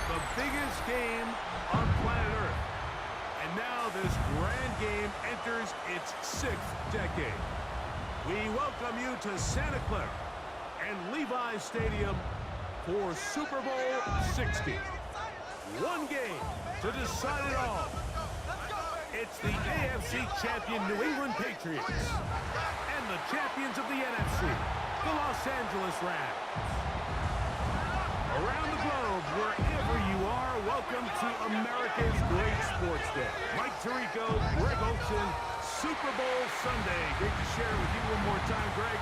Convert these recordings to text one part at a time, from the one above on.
the biggest game on planet Earth. And now this grand game enters its 6th decade. We welcome you to Santa Clara and Levi's Stadium for Super Bowl 60. One game to decide it all. It's the AFC champion New England Patriots and the champions of the NFC, the Los Angeles Rams. Around the globe, wherever you are, welcome to America's Great Sports Day. Mike Tirico, Greg Olson, Super Bowl Sunday. Great to share it with you one more time, Greg.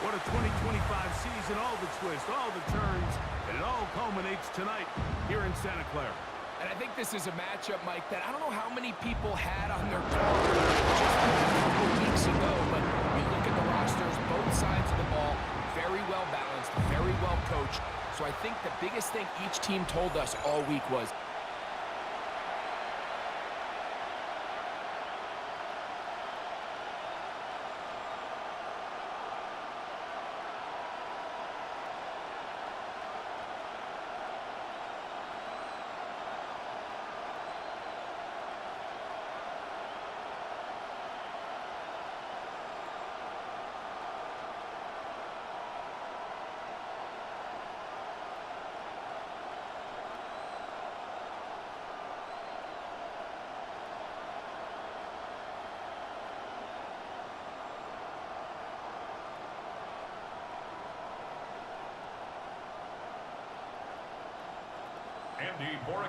What a 2025 season, all the twists, all the turns, and it all culminates tonight here in Santa Clara. And I think this is a matchup, Mike, that I don't know how many people had on their calendar just a couple weeks ago, but you look at the rosters, both sides of the ball, very well balanced, very well coached. So I think the biggest thing each team told us all week was,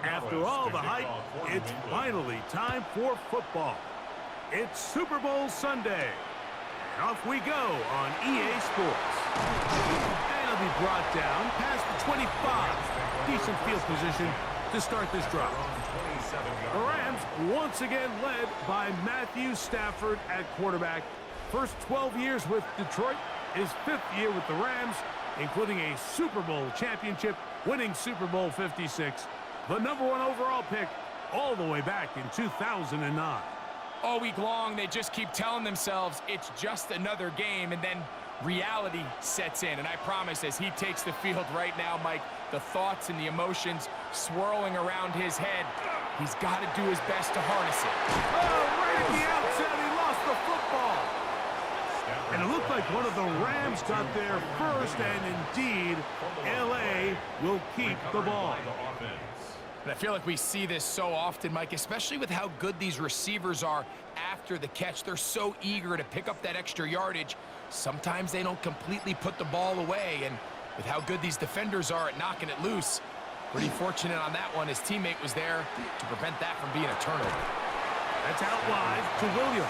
after all the hype, it's finally time for football. It's Super Bowl Sunday. And off we go on EA Sports. And it'll be brought down past the 25. Decent field position to start this drive. The Rams once again led by Matthew Stafford at quarterback. First 12 years with Detroit, his 5th year with the Rams, including a Super Bowl championship, winning Super Bowl 56. The #1 overall pick all the way back in 2009. all week long, they just keep telling themselves it's just another game, and then reality sets in. And I promise, as he takes the field right now, Mike, the thoughts and the emotions swirling around his head, he's got to do his best to harness it. Oh, right at the outset, he lost the football. And it looked like one of the Rams got there first, and indeed, L.A. will keep the ball. And I feel like we see this so often, Mike, especially with how good these receivers are after the catch. They're so eager to pick up that extra yardage. Sometimes they don't completely put the ball away, and with how good these defenders are at knocking it loose, pretty fortunate on that one. His teammate was there to prevent that from being a turnover. That's out wide to Williams.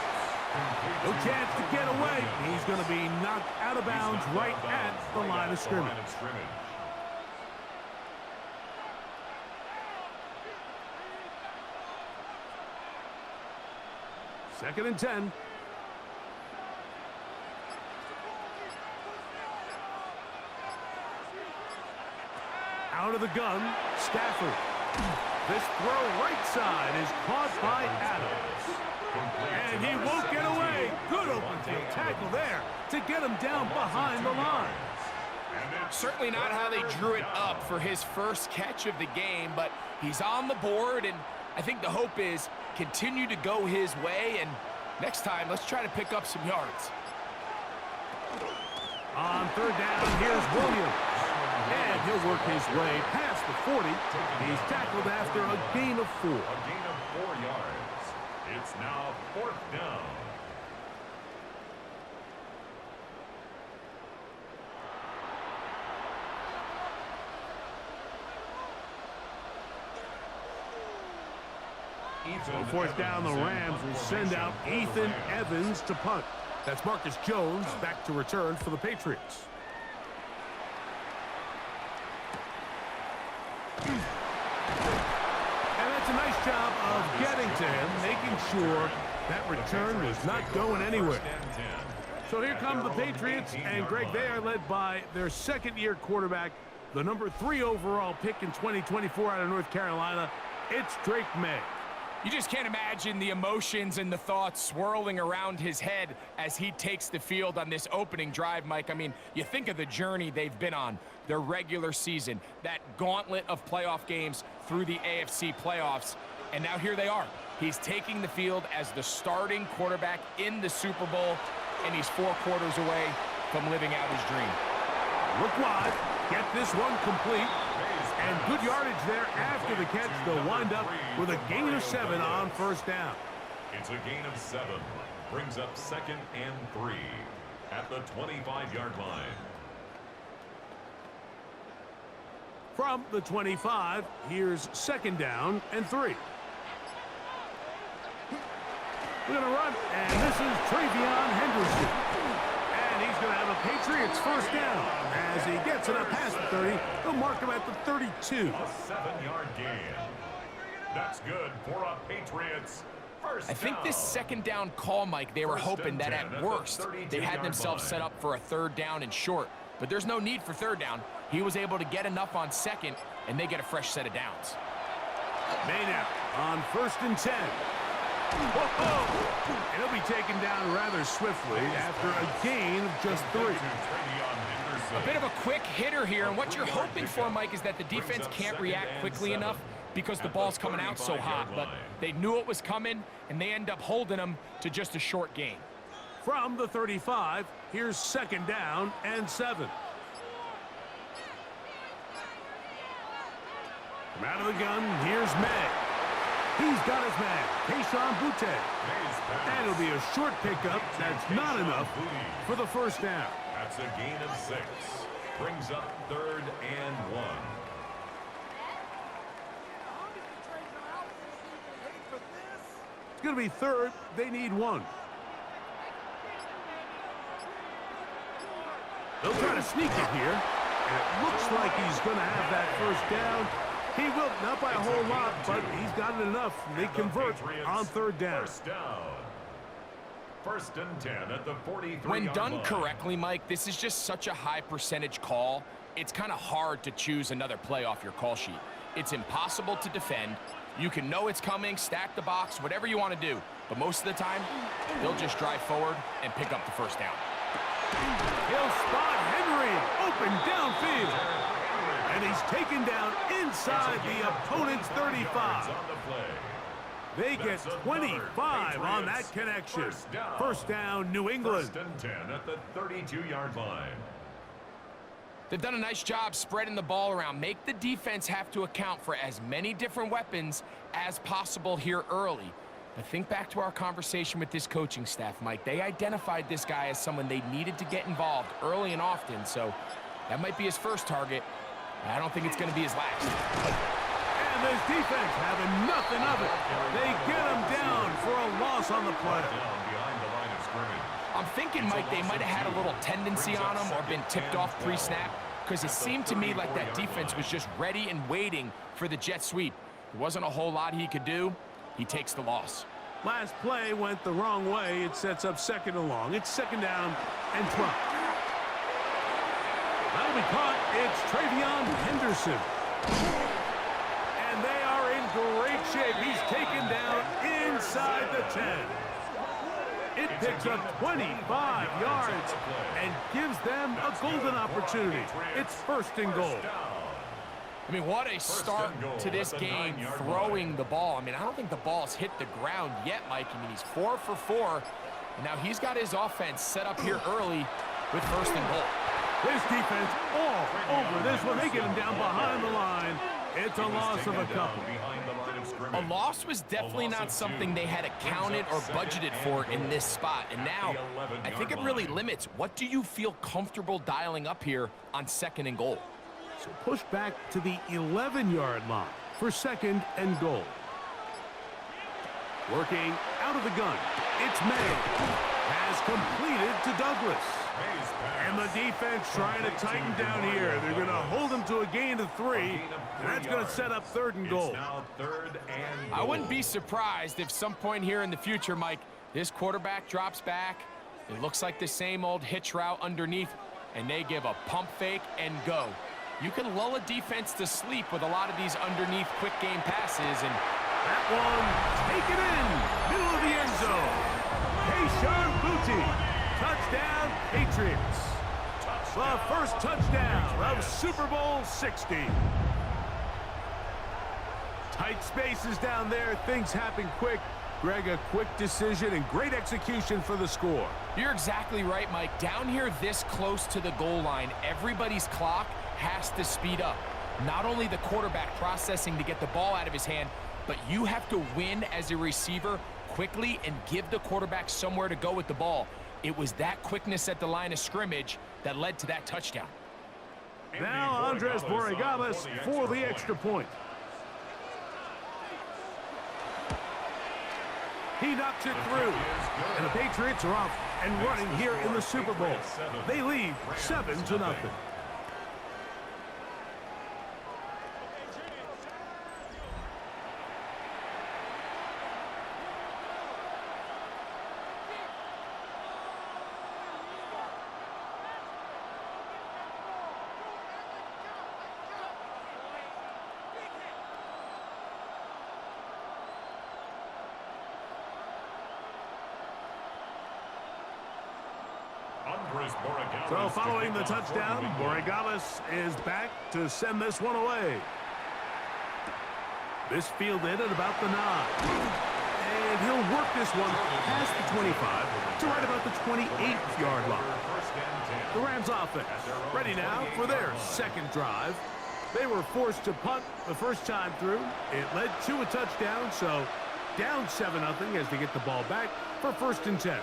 No chance to get away. He's going to be knocked out of bounds right at the line of scrimmage. Second and 10. Out of the gun, Stafford. This throw right side is caught by Adams. And he won't get away. Good open field tackle there to get him down behind the line. Certainly not how they drew it up for his first catch of the game, but he's on the board, and I think the hope is continue to go his way, and next time, let's try to pick up some yards. On third down, here's Williams. And he'll work his way past the 40. He's tackled after a gain of 4. A gain of 4 yards. It's now 4th down. On 4th down, the Rams will send out Ethan Evans to punt. That's Marcus Jones back to return for the Patriots. And that's a nice job of getting to him, making sure that return was not going anywhere. So here come the Patriots, and Greg, they are led by their second-year quarterback, the #3 overall pick in 2024 out of North Carolina. It's Drake May. You just can't imagine the emotions and the thoughts swirling around his head as he takes the field on this opening drive, Mike. I mean, you think of the journey they've been on, their regular season, that gauntlet of playoff games through the AFC playoffs, and now here they are. He's taking the field as the starting quarterback in the Super Bowl, and he's 4 quarters away from living out his dream. Look wide, get this one complete. And good yardage there after the catch. They'll wind up with a gain of 7 on first down. It's a gain of 7. Brings up 2nd and 3 at the 25-yard line. From the 25, here's 2nd down and 3. We're going to run, and this is Travion Henderson. And he's going to have a Patriots first down. As he gets it up past the 30, they'll mark him at the 32. A 7-yard gain. That's good for a Patriots first down. I think this 2nd down call, Mike, they were hoping that at worst they had themselves set up for a 3rd down and short. But there's no need for 3rd down. He was able to get enough on 2nd, and they get a fresh set of downs. Maynard on 1st and 10. Whoa! And he'll be taken down rather swiftly after a gain of just 3. A bit of a quick hitter here, and what you're hoping for, Mike, is that the defense can't react quickly enough because the ball's coming out so hot. But they knew it was coming, and they end up holding them to just a short gain. From the 35, here's 2nd down and 7. From out of the gun, here's May. He's got his man, Keyshawn Boutte. And it'll be a short pickup. That's not enough for the first down. That's a gain of 6. Brings up 3rd and 1. It's going to be 3rd. They need 1. They'll try to sneak it here. And it looks like he's going to have that first down. He will, not by a whole lot, but he's got it enough. They convert on 3rd down. First down. 1st and 10 at the 43-yard line. When done correctly, Mike, this is just such a high percentage call. It's kind of hard to choose another play off your call sheet. It's impossible to defend. You can know it's coming, stack the box, whatever you want to do. But most of the time, they'll just drive forward and pick up the first down. He'll spot Henry open downfield. And he's taken down inside the opponent's 35. They get 25 on that connection. First down, New England. 1st and 10 at the 32-yard line. They've done a nice job spreading the ball around. Make the defense have to account for as many different weapons as possible here early. But think back to our conversation with this coaching staff, Mike. They identified this guy as someone they needed to get involved early and often, so that might be his first target. I don't think it's going to be his last. And this defense having nothing of it. They get him down for a loss on the play. I'm thinking, Mike, they might have had a little tendency on him or been tipped off pre-snap, because it seemed to me like that defense was just ready and waiting for the jet sweep. There wasn't a whole lot he could do. He takes the loss. Last play went the wrong way. It sets up 2nd and long. It's 2nd down and 12. That'll be caught. It's Travion Henderson. And they are in great shape. He's taken down inside the 10. It picks up 25 yards and gives them a golden opportunity. It's 1st and goal. I mean, what a start to this game throwing the ball. I mean, I don't think the ball's hit the ground yet, Mike. I mean, he's 4 for 4. And now he's got his offense set up here early with 1st and goal. This defense all over this one. They get him down behind the line. It's a loss of a couple. A loss was definitely not something they had accounted or budgeted for in this spot. And now, I think it really limits. What do you feel comfortable dialing up here on 2nd and goal? So push back to the 11-yard line for 2nd and goal. Working out of the gun. It's May. Has completed to Douglas. And the defense trying to tighten down here. They're going to hold him to a gain of 3. And that's going to set up 3rd and goal. I wouldn't be surprised if some point here in the future, Mike, this quarterback drops back. It looks like the same old hitch route underneath, and they give a pump fake and go. You can lull a defense to sleep with a lot of these underneath quick game passes, and That one taken in, middle of the end zone. Keyshawn Boutte, touchdown Patriots. The first touchdown of Super Bowl 60. Tight spaces down there, things happen quick. Greg, a quick decision and great execution for the score. You're exactly right, Mike. Down here this close to the goal line, everybody's clock has to speed up. Not only the quarterback processing to get the ball out of his hand, but you have to win as a receiver quickly and give the quarterback somewhere to go with the ball. It was that quickness at the line of scrimmage that led to that touchdown. Now Andres Borregales for the extra point. He knocks it through, and the Patriots are off and running here in the Super Bowl. They lead 7-0. So following the touchdown, Borregales is back to send this one away. This fielded at about the 9. And he'll work this one past the 25 to right about the 28-yard line. The Rams offense ready now for their second drive. They were forced to punt the first time through. It led to a touchdown, so down 7-0 as they get the ball back for 1st and 10.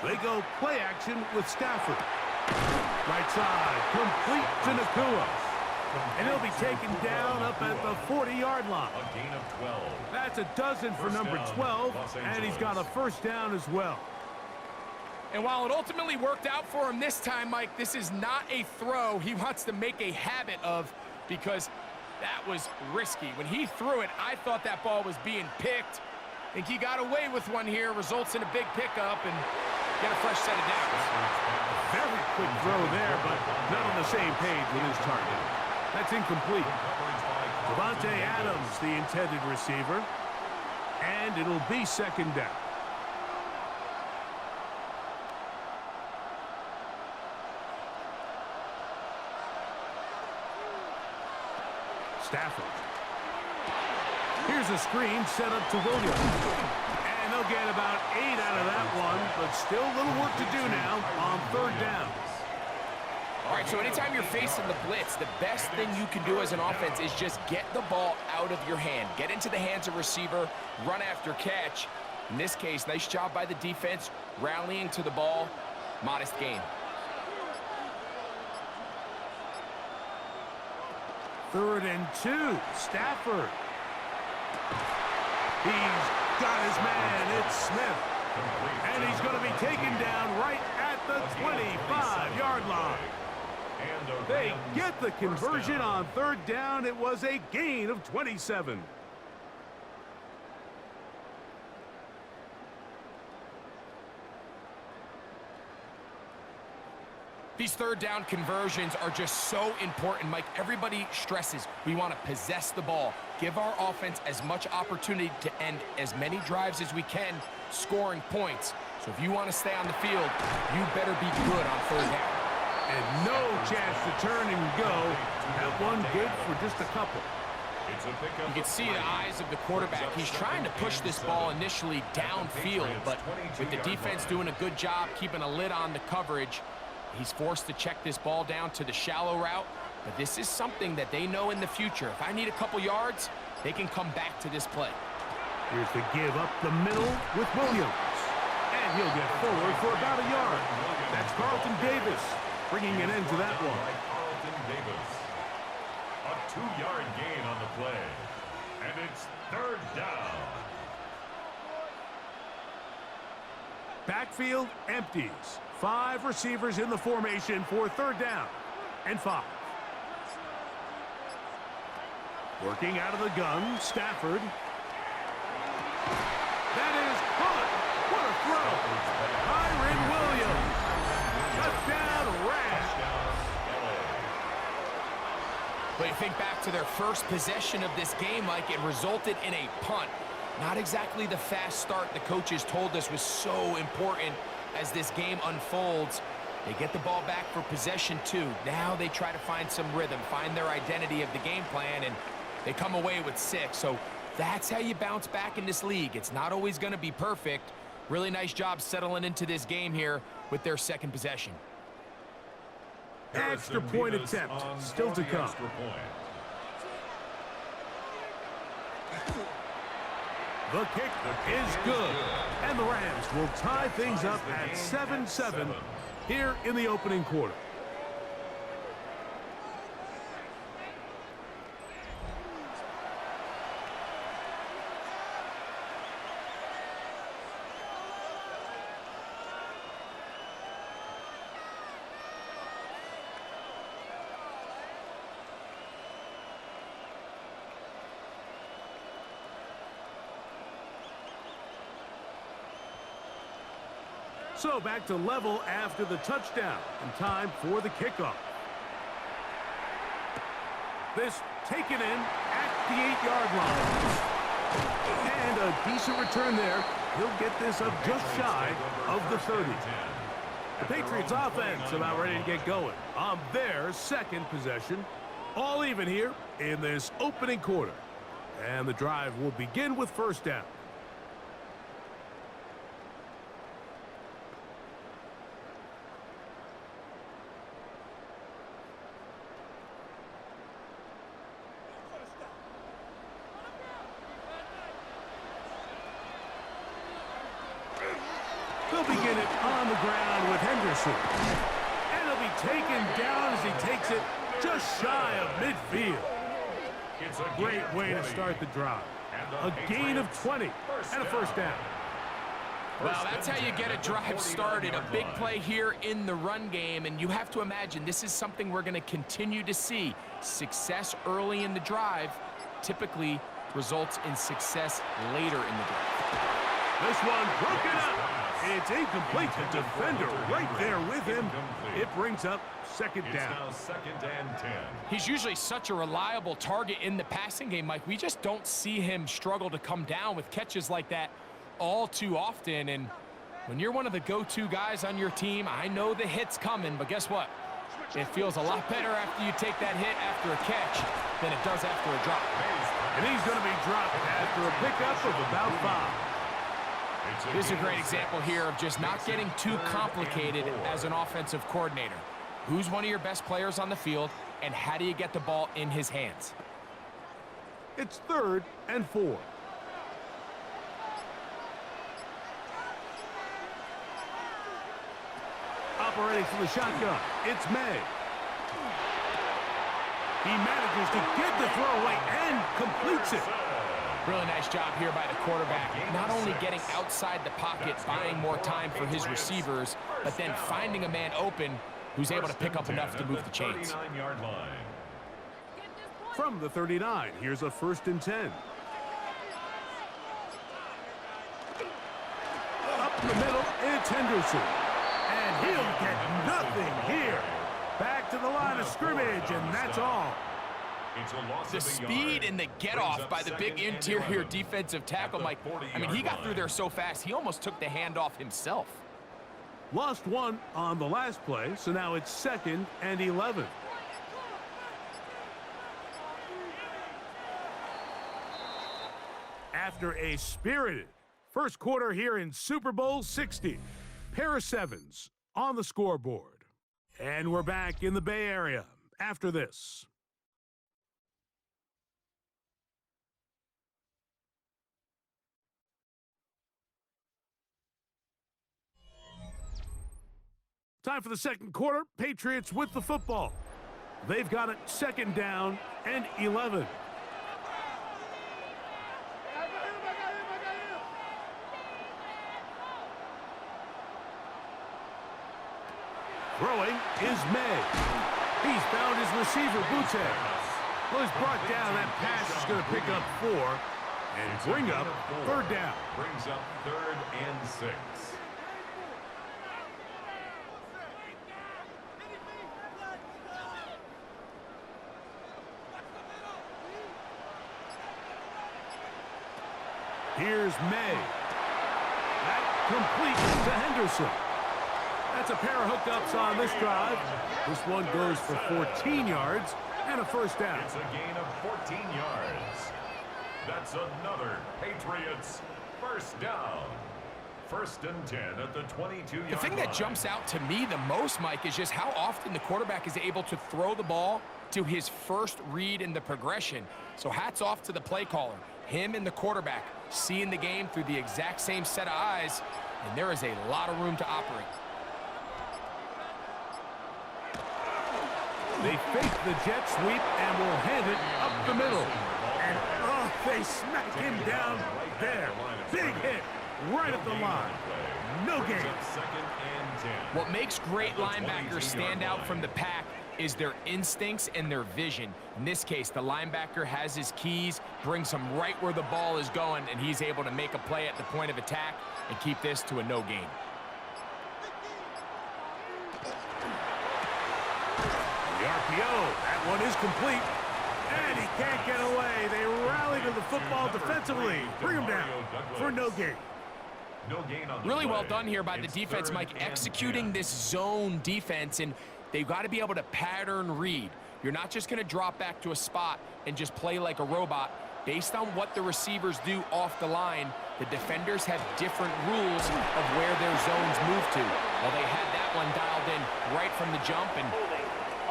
They go play action with Stafford. Right side, complete to Nakua. And he'll be taken down up at the 40-yard line. A gain of 12. That's a dozen for number 12, and he's got a first down as well. And while it ultimately worked out for him this time, Mike, this is not a throw he wants to make a habit of, because that was risky. When he threw it, I thought that ball was being picked. I think he got away with one here, results in a big pickup, and get a fresh set of downs. Very quick throw there, but not on the same page with his target. That's incomplete. Devontae Adams, the intended receiver. And it'll be 2nd down. Stafford. Here's a screen set up to Williams. And they'll get about 8 out of that one, but still a little work to do now on 3rd down. All right, so anytime you're facing the blitz, the best thing you can do as an offense is just get the ball out of your hand. Get into the hands of receiver, run after catch. In this case, nice job by the defense, rallying to the ball. Modest gain. 3rd and 2, Stafford. He's got his man, it's Smith. And he's going to be taken down right at the 25-yard line. They get the conversion on 3rd down. It was a gain of 27. These 3rd down conversions are just so important, Mike. Everybody stresses we want to possess the ball, give our offense as much opportunity to end as many drives as we can, scoring points. So if you want to stay on the field, you better be good on 3rd down. And no chance to turn and go. That one good for just a couple. You can see the eyes of the quarterback. He's trying to push this ball initially downfield, but with the defense doing a good job keeping a lid on the coverage, he's forced to check this ball down to the shallow route. But this is something that they know in the future. If I need a couple yards, they can come back to this play. Here's the give up the middle with Williams. And he'll get forward for about a yard. That's Carlton Davis bringing an end to that one. Carlton Davis. A 2-yard gain on the play. And it's 3rd down. Backfield empties. 5 receivers in the formation for 3rd down and 5. Working out of the gun, Stafford. That is caught. What a throw. Kyron Williams. Touchdown, Rams. But you think back to their first possession of this game, Mike, it resulted in a punt. Not exactly the fast start the coaches told us was so important as this game unfolds. They get the ball back for possession 2. Now they try to find some rhythm, find their identity of the game plan, and they come away with 6. So that's how you bounce back in this league. It's not always going to be perfect. Really nice job settling into this game here with their second possession. Extra point attempt still to come. The kick is good. And the Rams will tie things up at 7-7 here in the opening quarter. So back to level after the touchdown, and time for the kickoff. This taken in at the 8-yard line. And a decent return there. He'll get this up just shy of the 30. The Patriots offense about ready to get going on their second possession. All even here in this opening quarter. And the drive will begin with first down. They'll begin it on the ground with Henderson. And he'll be taken down as he takes it just shy of midfield. It's a great way to start the drive. A gain of 20 and a first down. Well, that's how you get a drive started. A big play here in the run game, and you have to imagine this is something we're going to continue to see. Success early in the drive typically results in success later in the drive. This one broken up. It's incomplete. The defender right there with him. It brings up second down. It's now 2nd and 10. He's usually such a reliable target in the passing game, Mike. We just don't see him struggle to come down with catches like that all too often. And when you're one of the go-to guys on your team, I know the hit's coming, but guess what? It feels a lot better after you take that hit after a catch than it does after a drop. And he's going to be dropped after a pickup of about 5. This is a great example here of just not getting too complicated as an offensive coordinator. Who's one of your best players on the field, and how do you get the ball in his hands? It's 3rd and 4. Operating from the shotgun, it's May. He manages to get the throw away and completes it. Really nice job here by the quarterback, not only getting outside the pocket, buying more time for his receivers, but then finding a man open who's able to pick up enough to move the chains. From the 39, here's a 1st and 10. Up the middle, it's Henderson. And he'll get nothing here. Back to the line of scrimmage, and that's all. The speed and the get-off by the big interior defensive tackle, Mike. I mean, he got through there so fast, he almost took the handoff himself. Lost one on the last play, so now it's 2nd and 11. After a spirited first quarter here in Super Bowl 60, pair of 7s on the scoreboard. And we're back in the Bay Area after this. Time for the second quarter. Patriots with the football. They've got it 2nd down and 11. Throwing is May. He's found his receiver, Butte. Well, he's brought down. That pass is going to pick up 4 and bring up 3rd down. Brings up 3rd and 6. Here's May. That complete to Henderson. That's a pair of hookups on this drive. This one goes for 14 yards and a 1st down. It's a gain of 14 yards. That's another Patriots 1st down. 1st and 10 at the 22-yard line. The thing that jumps out to me the most, Mike, is just how often the quarterback is able to throw the ball to his first read in the progression. So hats off to the play caller. Him and the quarterback seeing the game through the exact same set of eyes, and there is a lot of room to operate. They fake the jet sweep and will hand it up the middle. And, oh, they smack him down there. Big hit right at the line. No gain. 2nd and 10. What makes great linebackers stand out from the pack is their instincts and their vision. In this case, the linebacker has his keys, brings him right where the ball is going, and he's able to make a play at the point of attack and keep this to a no gain. The RPO, that one is complete. And he can't get away. They rally to the football defensively. Bring him down for no gain. No gain on the Really well play. done here by the It's defense, 3rd Mike, and executing 10. this zone defense, and they've got to be able to pattern read. You're not just going to drop back to a spot and just play like a robot. Based on what the receivers do off the line, the defenders have different rules of where their zones move to. Well, they had that one dialed in right from the jump, and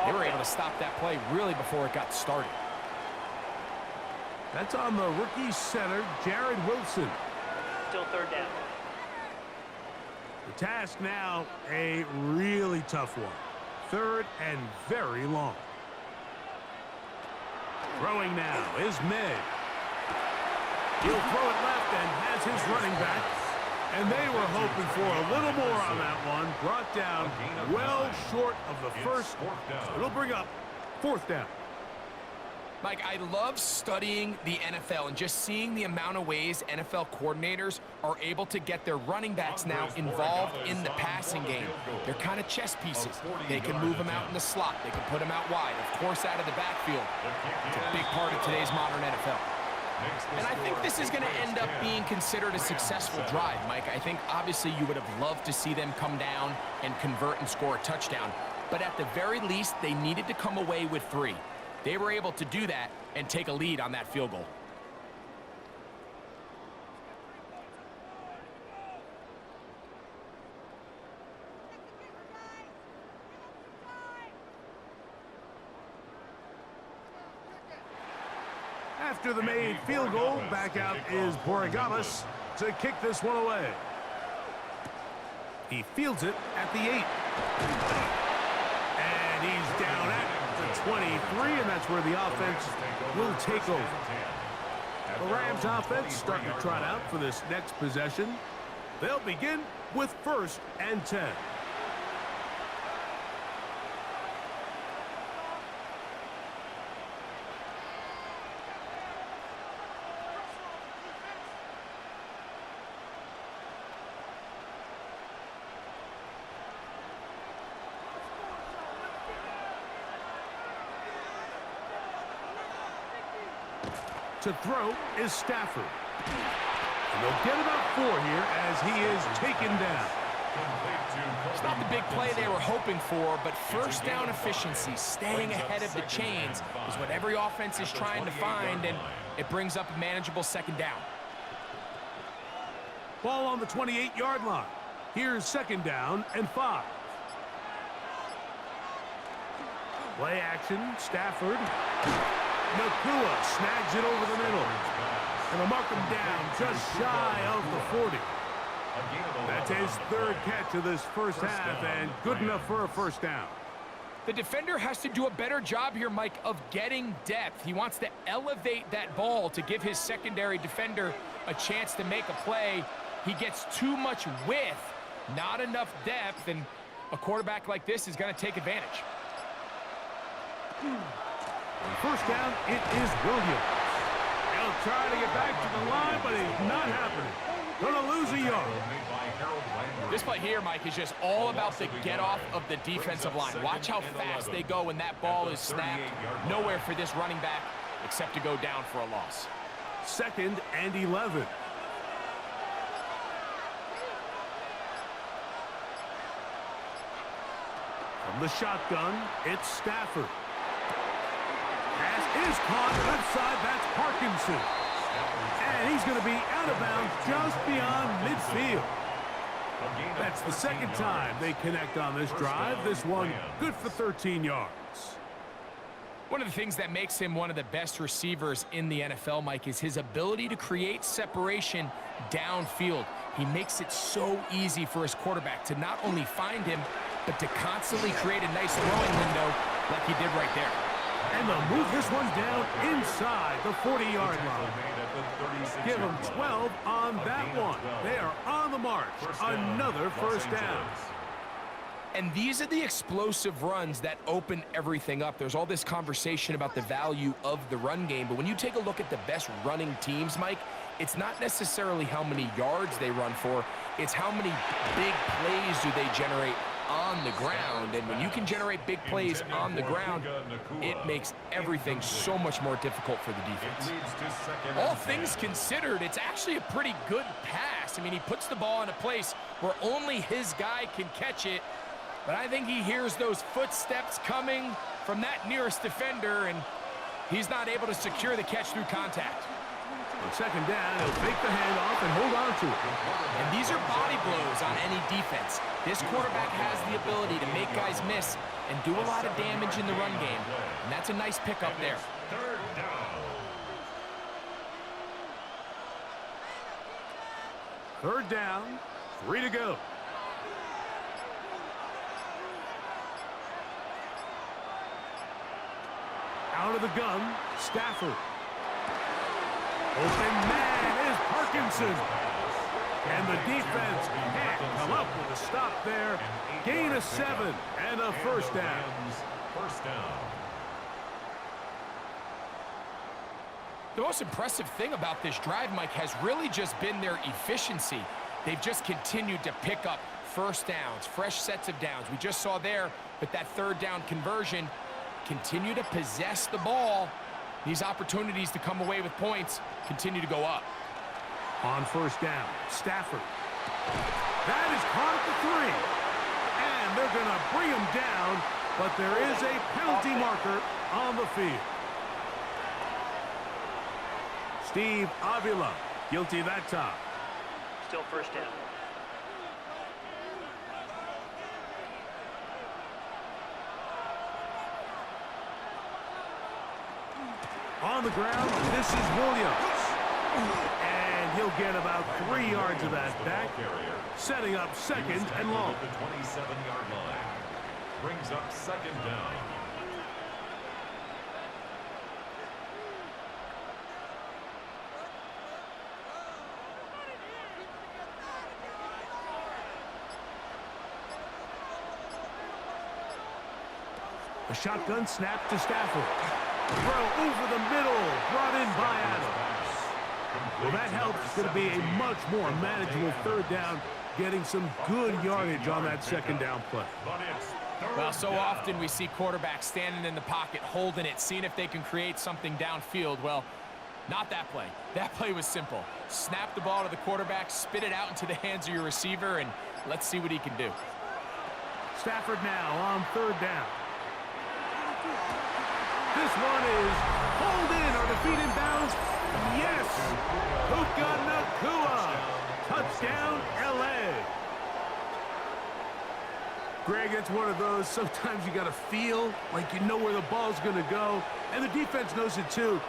they were able to stop that play really before it got started. That's on the rookie center, Jared Wilson. Still 3rd down. The task now, a really tough one. 3rd and very long. Throwing now is May. He'll throw it left and has his running back. And they were hoping for a little more on that one. Brought down well short of the first. So it'll bring up 4th down. Mike, I love studying the NFL and just seeing the amount of ways NFL coordinators are able to get their running backs now involved in the passing game. They're kind of chess pieces. They can move them out in the slot. They can put them out wide, of course, out of the backfield. It's a big part of today's modern NFL. And I think this is going to end up being considered a successful drive, Mike. I think, obviously, you would have loved to see them come down and convert and score a touchdown. But at the very least, they needed to come away with 3. They were able to do that and take a lead on that field goal. After the made field goal, back out is Borregales to kick this one away. He fields it at the 8. And he's down at the 23, and that's where the offense will take over. The Rams offense starting to trot out for this next possession. They'll begin with 1st and 10. To throw is Stafford. And they'll get about 4 here as he is taken down. It's not the big play they were hoping for, but 1st down efficiency, staying ahead of the chains, is what every offense is trying to find, and it brings up a manageable 2nd down. Ball on the 28-yard line. Here's 2nd down and 5. Play action, Stafford. Nakua snags it over the middle. And they'll mark him down just shy of the 40. That's his 3rd catch of this first half, and good enough for a 1st down. The defender has to do a better job here, Mike, of getting depth. He wants to elevate that ball to give his secondary defender a chance to make a play. He gets too much width, not enough depth, and a quarterback like this is going to take advantage. On first down, it is Williams. He'll try to get back to the line, but it's not happening. Gonna lose a yard. This play here, Mike, is just all about the get-off of the defensive line. Watch how fast they go when that ball is snapped. Nowhere for this running back except to go down for a loss. 2nd and 11. From the shotgun, it's Stafford. Pass is caught left side. That's Parkinson. And he's going to be out of bounds just beyond midfield. That's the second time they connect on this drive. This one good for 13 yards. One of the things that makes him one of the best receivers in the NFL, Mike, is his ability to create separation downfield. He makes it so easy for his quarterback to not only find him, but to constantly create a nice throwing window like he did right there. And they'll move this one down inside the 40-yard line. Give them 12 on that one. They are on the march. Another first down. And these are the explosive runs that open everything up. There's all this conversation about the value of the run game, but when you take a look at the best running teams, Mike, it's not necessarily how many yards they run for, it's how many big plays do they generate on the ground. And when you can generate big plays on the ground, it makes everything so much more difficult for the defense. All things considered, it's actually a pretty good pass. I mean, he puts the ball in a place where only his guy can catch it, but I think he hears those footsteps coming from that nearest defender, and he's not able to secure the catch through contact. On second down, he'll take the handoff and hold on to it. And these are body blows on any defense. This quarterback has the ability to make guys miss and do a lot of damage in the run game. And that's a nice pickup there. Third down, 3 to go. Out of the gun, Stafford. Open man is Parkinson. And the defense can't come up with a stop there. Gain of 7 and a first down. The most impressive thing about this drive, Mike, has really just been their efficiency. They've just continued to pick up first downs, fresh sets of downs. We just saw there with that third down conversion, continue to possess the ball. These opportunities to come away with points continue to go up. On first down, Stafford. That is caught at the 3. And they're going to bring him down, but there is a penalty marker on the field. Steve Avila, guilty that time. Still first down. On the ground, this is Williams. And he'll get about 3 yards of that back, setting up second and long. The 27-yard line brings up second down. A shotgun snap to Stafford. Throw over the middle, brought in by Adams. Well, that helps. It's going to be a much more manageable third down, getting some good yardage on that second down play. Well, so often we see quarterbacks standing in the pocket, holding it, seeing if they can create something downfield. Well, not that play. That play was simple. Snap the ball to the quarterback, spit it out into the hands of your receiver, and let's see what he can do. Stafford now on third down. This one is pulled in. Are the feet in bounds? Yes! Puka Nacua. Touchdown, L.A. Greg, it's one of those, sometimes you got to feel like you know where the ball's going to go, and the defense knows it too,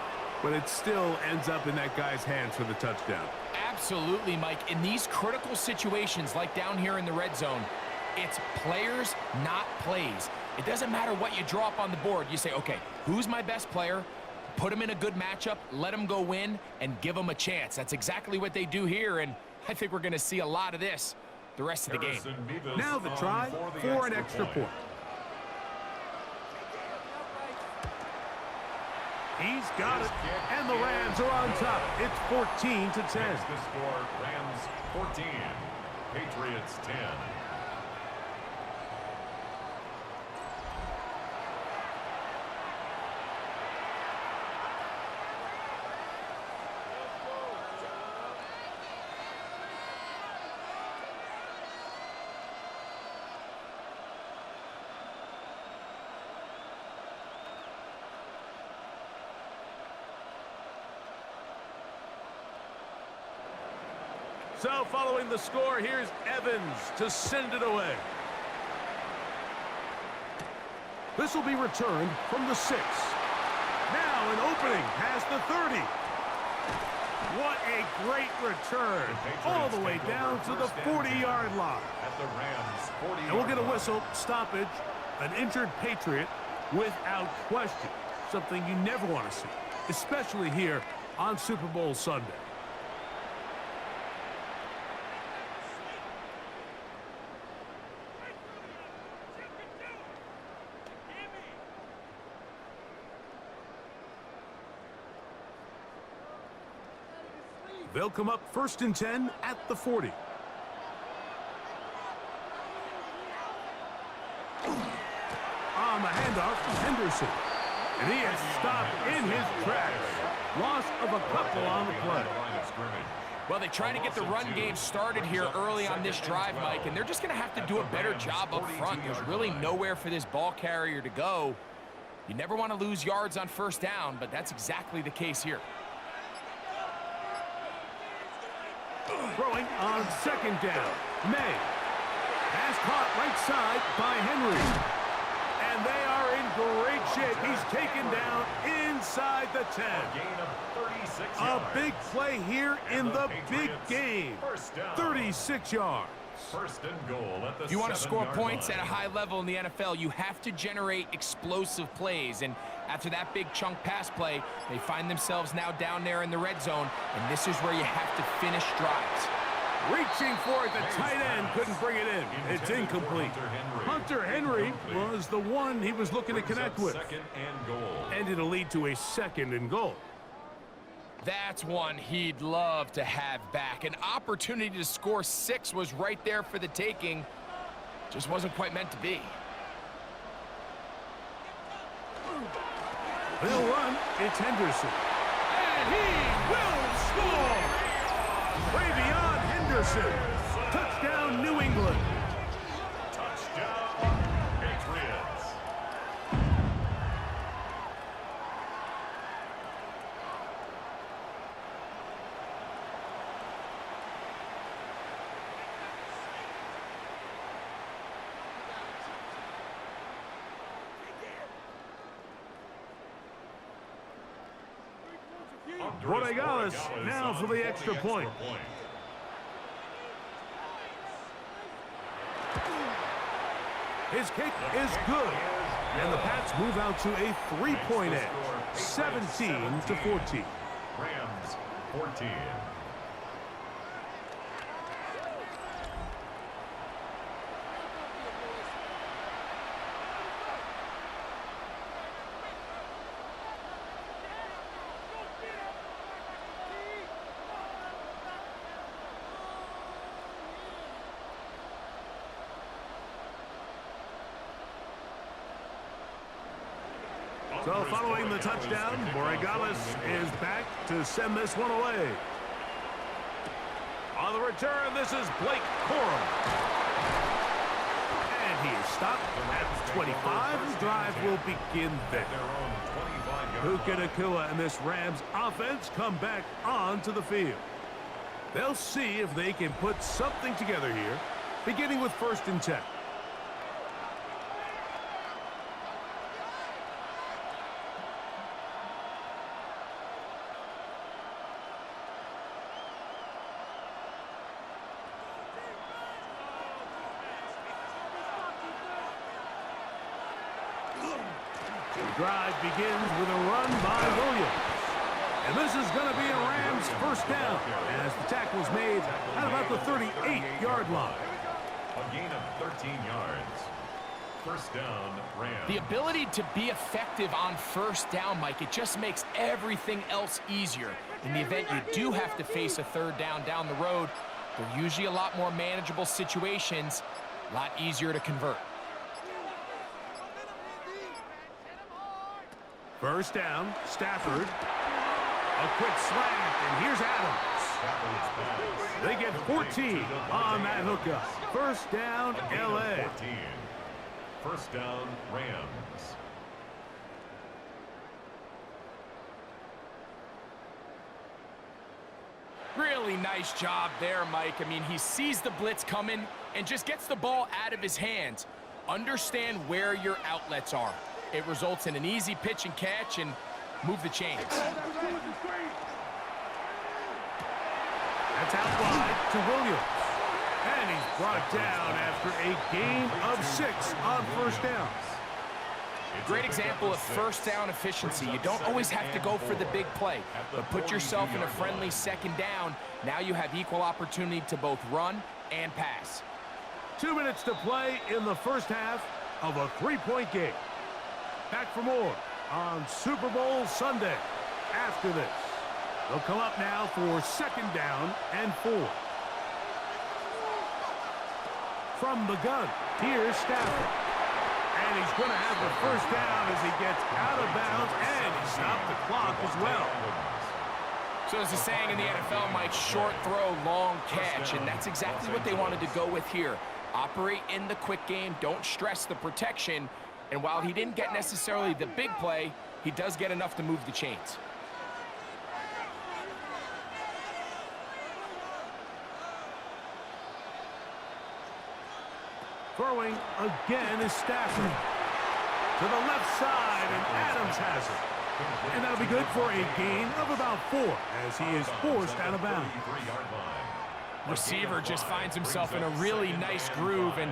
but it still ends up in that guy's hands for the touchdown. Absolutely, Mike. In these critical situations, like down here in the red zone, it's players, not plays. It doesn't matter what you draw up on the board. You say, okay, who's my best player? Put him in a good matchup, let him go win, and give him a chance. That's exactly what they do here, and I think we're going to see a lot of this the rest of the game. Now the try for an extra point. He's got it, and the Rams are on top. It's 14-10. Next to score, Rams 14, Patriots 10. So following the score, here's Evans to send it away. This will be returned from the 6. Now an opening past the 30. What a great return. All the way down to the 40-yard line. At the Rams 40. And we'll get a whistle, stoppage, an injured Patriot without question. Something you never want to see, especially here on Super Bowl Sunday. They'll come up 1st and 10 at the 40. On the handoff, Henderson. And he is stopped in his tracks. Loss of a couple on the play. Well, they try to get the run game started here early on this drive, Mike, and they're just going to have to do a better job up front. There's really nowhere for this ball carrier to go. You never want to lose yards on 1st down, but that's exactly the case here. Throwing on 2nd down. May. Pass caught right side by Henry. And they are in great shape. He's taken down inside the 10. A big play here in the big game. 36 yards. 1st and goal at the If you want to score points line. at a high level in the NFL, you have to generate explosive plays. And after that big chunk pass play, they find themselves now down there in the red zone. And this is where you have to finish drives. Reaching for it, the tight end couldn't bring it in. It's incomplete. Hunter Henry was the one he was looking to connect with. 2nd and goal. And it'll lead to a 2nd and goal. That's one he'd love to have back. An opportunity to score 6 was right there for the taking. Just wasn't quite meant to be. They'll run. It's Henderson. And he will score! Way beyond Henderson. Touchdown, New England. Touchdown, Patriots. Rodriguez now for the extra point. His kick is good. And the Pats move out to a 3-point edge. 17-14. Rams 14. So following the touchdown, Borregales is back to send this one away. On the return, this is Blake Corum. And he is stopped at 25. The drive will begin there. Puka Nacua and this Rams offense come back onto the field. They'll see if they can put something together here, beginning with 1st and 10. The drive begins with a run by Williams. And this is going to be a Rams 1st down as the tackle is made at about the 38-yard line. A gain of 13 yards. First down, Rams. The ability to be effective on first down, Mike, it just makes everything else easier. In the event you do have to face a third down the road, they're usually a lot more manageable situations, a lot easier to convert. First down, Stafford. A quick slant, and here's Adams. They get 14 on that hookup. First down, L.A. 14. First down, Rams. Really nice job there, Mike. I mean, he sees the blitz coming and just gets the ball out of his hands. Understand where your outlets are. It results in an easy pitch and catch and move the chains. That's out wide to Williams. And he's brought down after a gain of 6 on first down. Great example of first down efficiency. You don't always have to go for the big play, but put yourself in a friendly second down. Now you have equal opportunity to both run and pass. 2 minutes to play in the first half of a 3-point game. Back for more on Super Bowl Sunday. After this, they'll come up now for second down and 4. From the gun, here's Stafford. And he's going to have the first down as he gets out of bounds, and he stopped the clock as well. So as a saying in the NFL, Mike, short throw, long catch, and that's exactly what they wanted to go with here. Operate in the quick game, don't stress the protection, and while he didn't get necessarily the big play, he does get enough to move the chains. Throwing again is Stafford. To the left side, and Adams has it. And that'll be good for a gain of about 4 as he is forced out of bounds. Receiver just finds himself in a really nice groove, and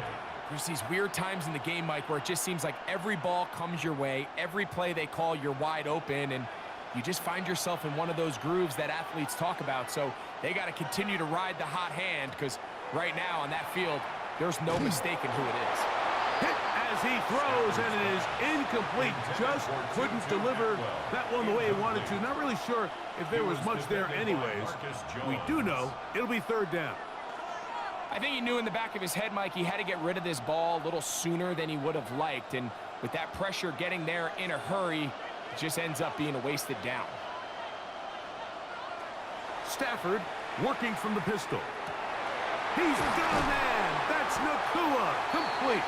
there's these weird times in the game, Mike, where it just seems like every ball comes your way, every play they call, you're wide open, and you just find yourself in one of those grooves that athletes talk about. So they got to continue to ride the hot hand, because right now on that field, there's no mistaking who it is. Hit as he throws, and it is incomplete. Just couldn't deliver that one the way he wanted to. Not really sure if there was much there anyways. We do know it'll be third down. I think he knew in the back of his head, Mike, he had to get rid of this ball a little sooner than he would have liked. And with that pressure getting there in a hurry, it just ends up being a wasted down. Stafford working from the pistol. He's got a man. That's Nakua. Complete.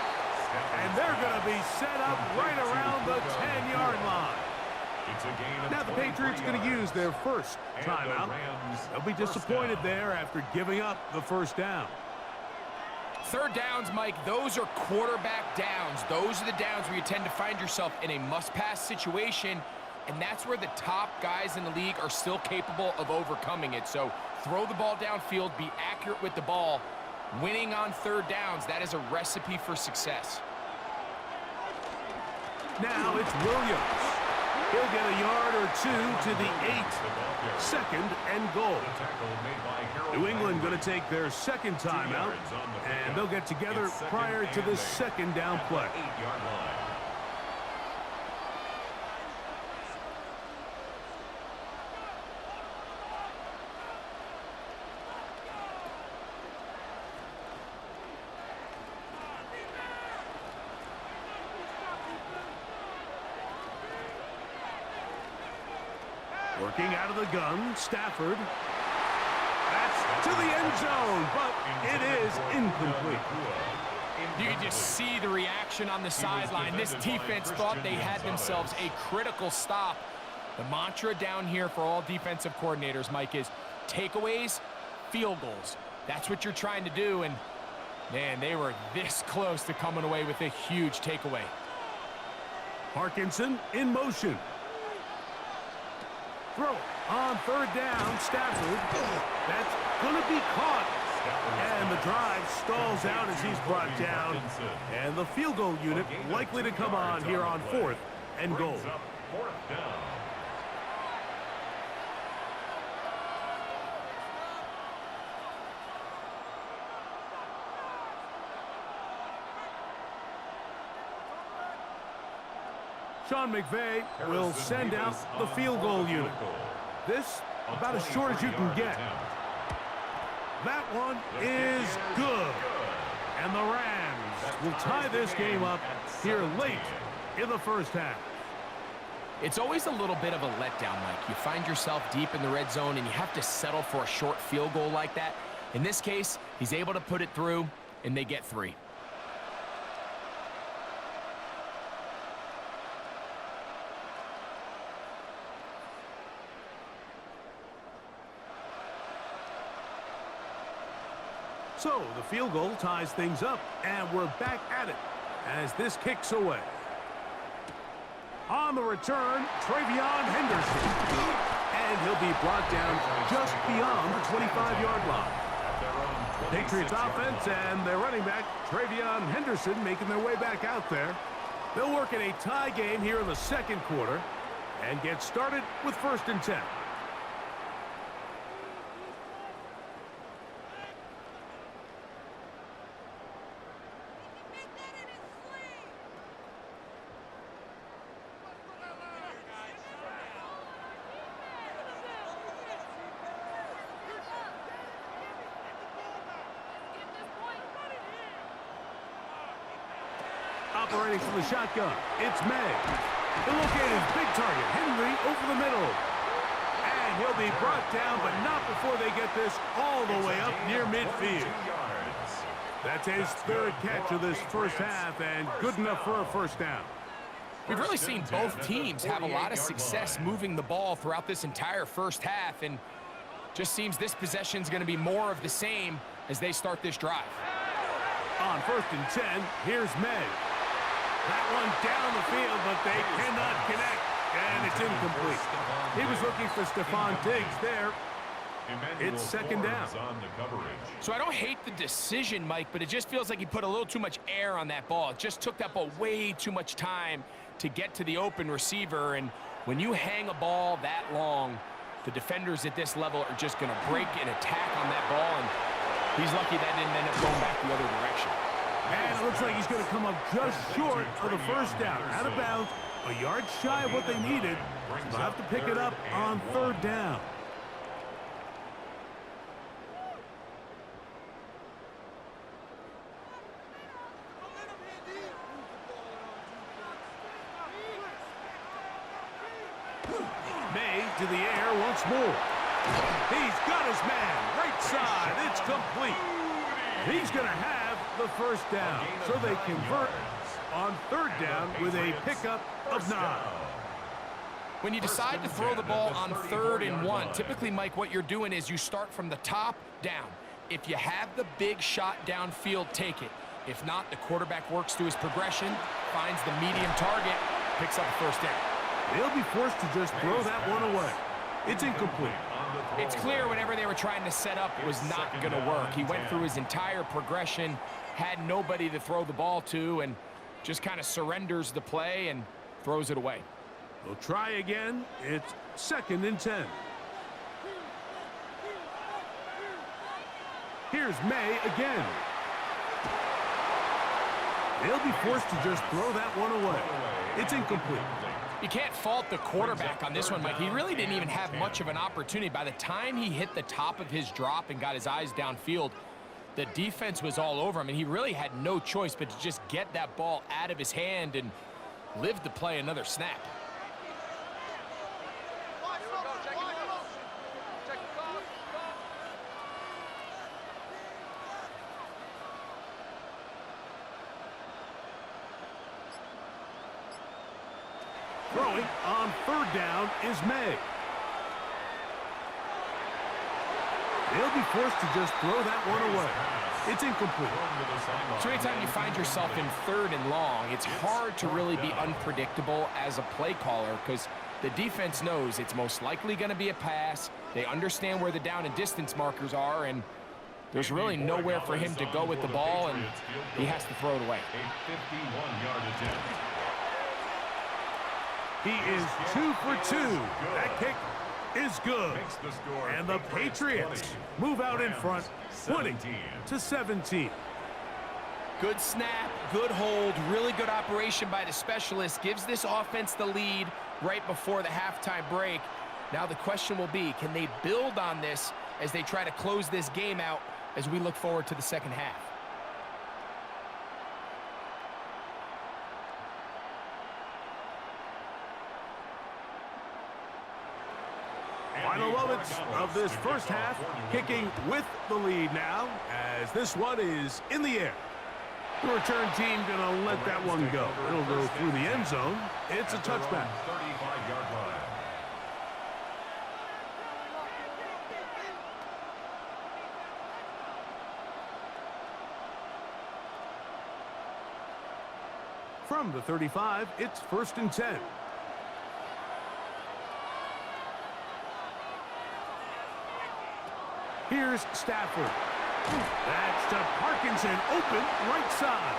And they're going to be set up right around the 10-yard line. Now the Patriots going to use their first timeout. They'll be disappointed there after giving up the first down. Third downs, Mike, those are quarterback downs. Those are the downs where you tend to find yourself in a must-pass situation, and that's where the top guys in the league are still capable of overcoming it. So throw the ball downfield, be accurate with the ball. Winning on third downs, that is a recipe for success. Now it's Williams. He'll get a yard or 2 to the 8. Second and goal. New England going to take their second timeout, and they'll get together prior to the second down play. Working out of the gun, Stafford. That's to the end zone, but it is incomplete. You can just see the reaction on the sideline. This defense thought they had themselves a critical stop. The mantra down here for all defensive coordinators, Mike, is takeaways, field goals. That's what you're trying to do, and man, they were this close to coming away with a huge takeaway. Parkinson in motion. Throw on third down, Stafford. That's going to be caught. And the drive stalls out as he's brought down. And the field goal unit likely to come on here on fourth and goal. Sean McVay will send out the field goal unit. This about as short as you can get. That one is good. And the Rams will tie this game up here late in the first half. It's always a little bit of a letdown, Mike. You find yourself deep in the red zone and you have to settle for a short field goal like that. In this case, he's able to put it through, and they get 3. So the field goal ties things up, and we're back at it as this kicks away. On the return, Travion Henderson. And he'll be brought down just beyond the 25-yard line. Patriots offense and their running back, Travion Henderson, making their way back out there. They'll work in a tie game here in the second quarter and get started with 1st and 10. Operating from the shotgun, it's May. He'll locate his big target, Henry, over the middle. And he'll be brought down, but not before they get this all the way up near midfield. That's his 3rd catch of this first half, and good enough for a first down. We've really seen both teams have a lot of success moving the ball throughout this entire first half, and just seems this possession is going to be more of the same as they start this drive. On 1st and 10, here's May. That one down the field, but they cannot connect, and it's incomplete. He was looking for Stephon Diggs there. It's 2nd down. So I don't hate the decision, Mike, but it just feels like he put a little too much air on that ball. It just took that ball way too much time to get to the open receiver, and when you hang a ball that long, the defenders at this level are just going to break and attack on that ball, and he's lucky that didn't end up going back the other direction. And it looks like he's going to come up just short of the first down. Out of bounds, a yard shy of what they needed. They'll have to pick it up on 3rd down. May to the air once more. He's got his man. Right side. It's complete. He's going to have the first down, so they convert on 3rd down with a pickup of 9. When you decide to throw the ball on 3rd and 1, typically, Mike, what you're doing is you start from the top down. If you have the big shot downfield, take it. If not, the quarterback works through his progression, finds the medium target, picks up the first down. They'll be forced to just throw that one away. It's incomplete. It's clear whatever they were trying to set up was not going to work. He went through his entire progression, had nobody to throw the ball to, and just kind of surrenders the play and throws it away. They'll try again. It's 2nd and 10. Here's May again. They'll be forced to just throw that one away. It's incomplete. You can't fault the quarterback on this one, Mike. He really didn't even have much of an opportunity. By the time he hit the top of his drop and got his eyes downfield, the defense was all over him, and he really had no choice but to just get that ball out of his hand and live to play another snap. Throwing on 3rd down is May. They'll be forced to just throw that one away. It's incomplete. So anytime you find yourself in 3rd and long, it's hard to really be unpredictable as a play caller because the defense knows it's most likely going to be a pass. They understand where the down and distance markers are, and there's really nowhere for him to go with the ball, and he has to throw it away. He is 2 for 2. That kick is good. And the Patriots move out in front, 20-17. Good snap, good hold, really good operation by the specialist. Gives this offense the lead right before the halftime break. Now the question will be, can they build on this as they try to close this game out as we look forward to the second half? Final moments of this first half, kicking with the lead now, as this one is in the air. The return team going to let that one go. It'll go through the end zone. It's a touchback. 35-yard line. From the 35, it's 1st and 10. Here's Stafford. That's to Parkinson, open right side.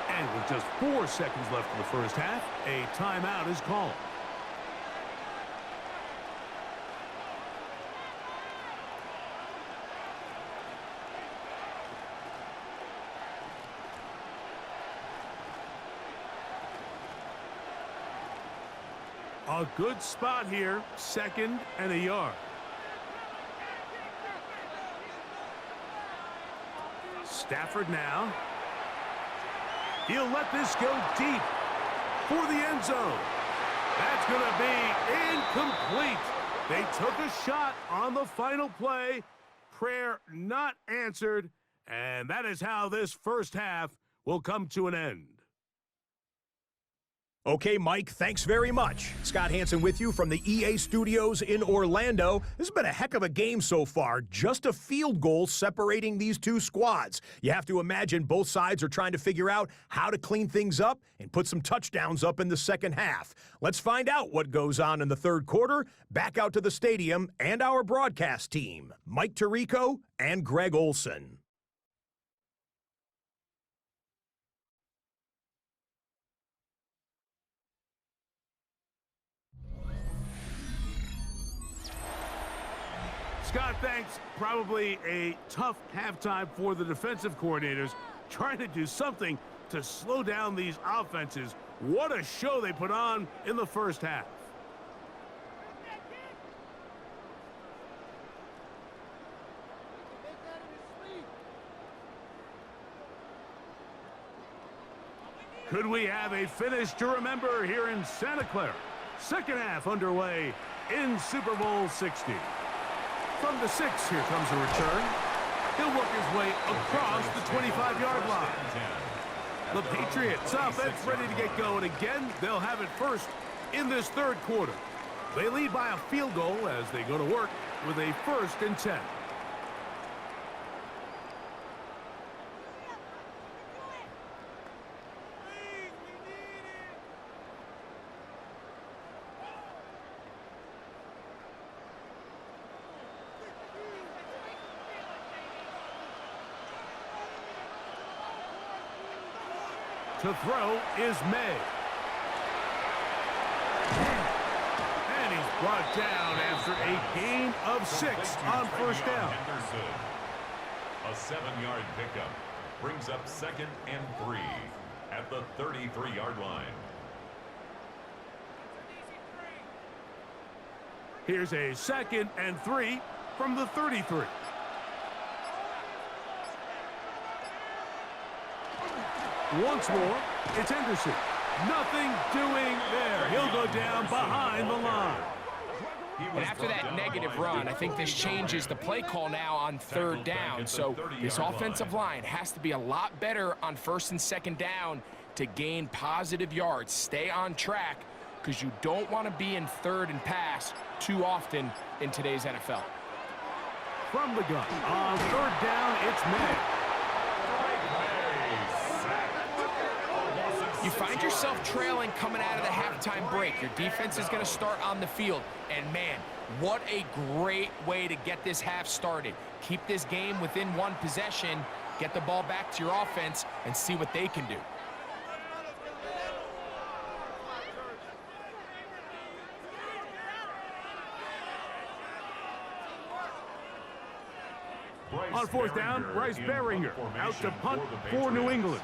And with just 4 seconds left in the first half, a timeout is called. A good spot here, 2nd and a yard. Stafford now. He'll let this go deep for the end zone. That's going to be incomplete. They took a shot on the final play. Prayer not answered. And that is how this first half will come to an end. Okay, Mike, thanks very much. Scott Hansen with you from the EA Studios in Orlando. This has been a heck of a game so far. Just a field goal separating these two squads. You have to imagine both sides are trying to figure out how to clean things up and put some touchdowns up in the second half. Let's find out what goes on in the third quarter. Back out to the stadium and our broadcast team, Mike Tirico and Greg Olson. Scott, thanks. Probably a tough halftime for the defensive coordinators, trying to do something to slow down these offenses. What a show they put on in the first half. Could we have a finish to remember here in Santa Clara? Second half underway in Super Bowl 60. From the 6, here comes a return. He'll work his way across the 25-yard line. The Patriots offense ready to get going again. They'll have it first in this third quarter. They lead by a field goal as they go to work with a 1st and 10. To throw is May. And he's brought down after a gain of 6 on first down. A 7-yard pickup brings up 2nd and 3 at the 33-yard line. Here's a 2nd and 3 from the 33. Once more, it's Henderson. Nothing doing there. He'll go down behind the line. And after that negative run, I think this changes the play call now on 3rd down. So this offensive line has to be a lot better on 1st and 2nd down to gain positive yards. Stay on track because you don't want to be in 3rd and pass too often in today's NFL. From the gun, on 3rd down, it's May. You find yourself trailing coming out of the halftime break. Your defense is going to start on the field. And, man, what a great way to get this half started. Keep this game within 1 possession, get the ball back to your offense, and see what they can do. On fourth down, Bryce Beringer out to punt for New England.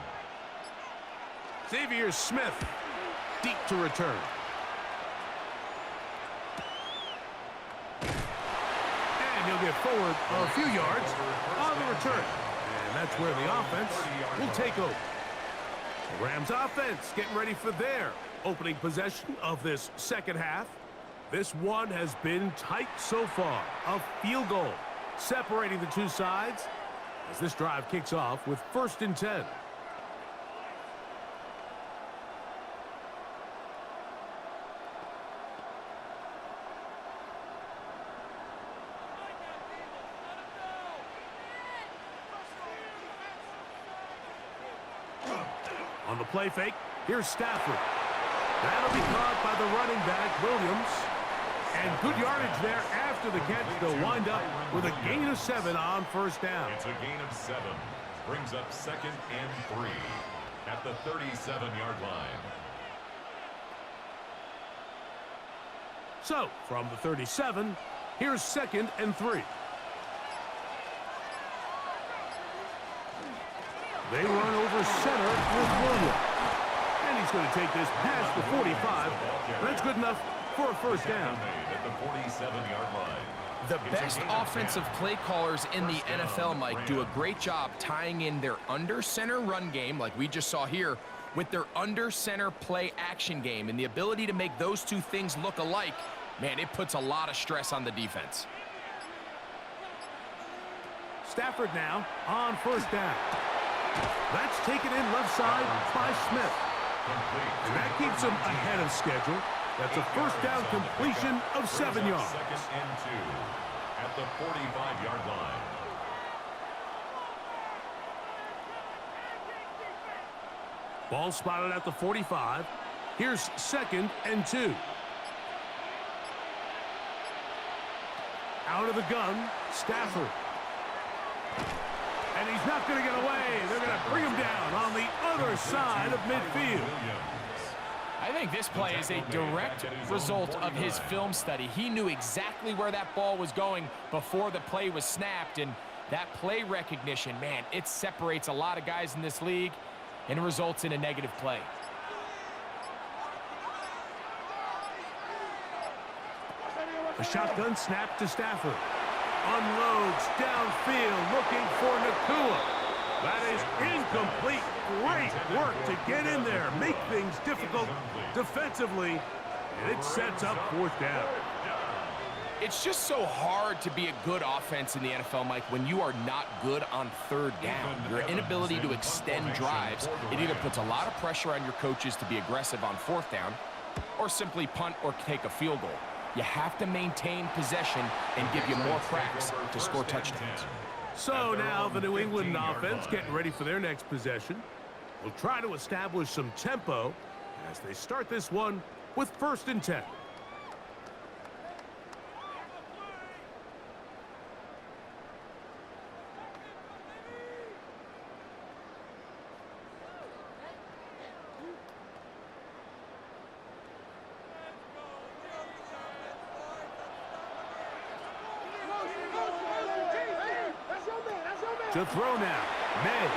Xavier Smith deep to return. And he'll get forward a few yards on the return. And that's where the offense will take over. The Rams offense getting ready for their opening possession of this second half. This one has been tight so far. A field goal separating the two sides as this drive kicks off with 1st and 10. On the play fake, here's Stafford. That'll be caught by the running back, Williams. And good yardage there after the catch. They'll wind up with a gain of 7 on 1st down. It's a gain of 7. Brings up 2nd and 3 at the 37-yard line. So, from the 37, here's 2nd and 3. They run over center with Williams. And he's going to take this past the 45. That's good enough for a 1st down. At the 47-yard line. The best offensive play callers in the NFL, Mike, do a great job tying in their under-center run game, like we just saw here, with their under-center play action game. And the ability to make those two things look alike, man, it puts a lot of stress on the defense. Stafford now on 1st down. That's taken in left side by Smith. And that keeps him ahead of schedule. That's a 1st down completion of 7 yards. 2nd and 2 at the 45-yard line. Ball spotted at the 45. Here's 2nd and 2. Out of the gun, Stafford. And he's not going to get away. They're going to bring him down on the other side of midfield. I think this play is a direct result of his film study. He knew exactly where that ball was going before the play was snapped, and that play recognition, man, it separates a lot of guys in this league and results in a negative play. A shotgun snap to Stafford. Unloads downfield looking for Nakua. That is incomplete. Great work to get in there, make things difficult defensively, and it sets up 4th down. It's just so hard to be a good offense in the NFL, Mike, when you are not good on 3rd down. Your inability to extend drives, it either puts a lot of pressure on your coaches to be aggressive on 4th down or simply punt or take a field goal. You have to maintain possession and give you more cracks to score touchdowns. So now the New England offense getting ready for their next possession. Will try to establish some tempo as they start this one with 1st and 10. To throw now, May.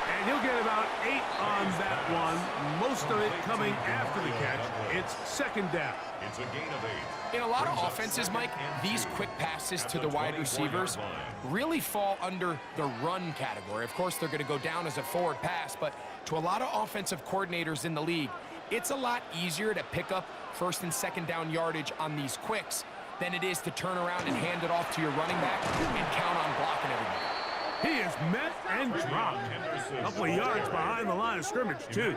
And he'll get about 8 on that one. Most of it coming after the catch. It's 2nd down. It's a gain of 8. In a lot of offenses, Mike, these quick passes to the wide receivers really fall under the run category. Of course, they're going to go down as a forward pass, but to a lot of offensive coordinators in the league, it's a lot easier to pick up 1st and 2nd down yardage on these quicks than it is to turn around and hand it off to your running back and count on blocking everybody. He is met and dropped. A couple of yards behind the line of scrimmage, too.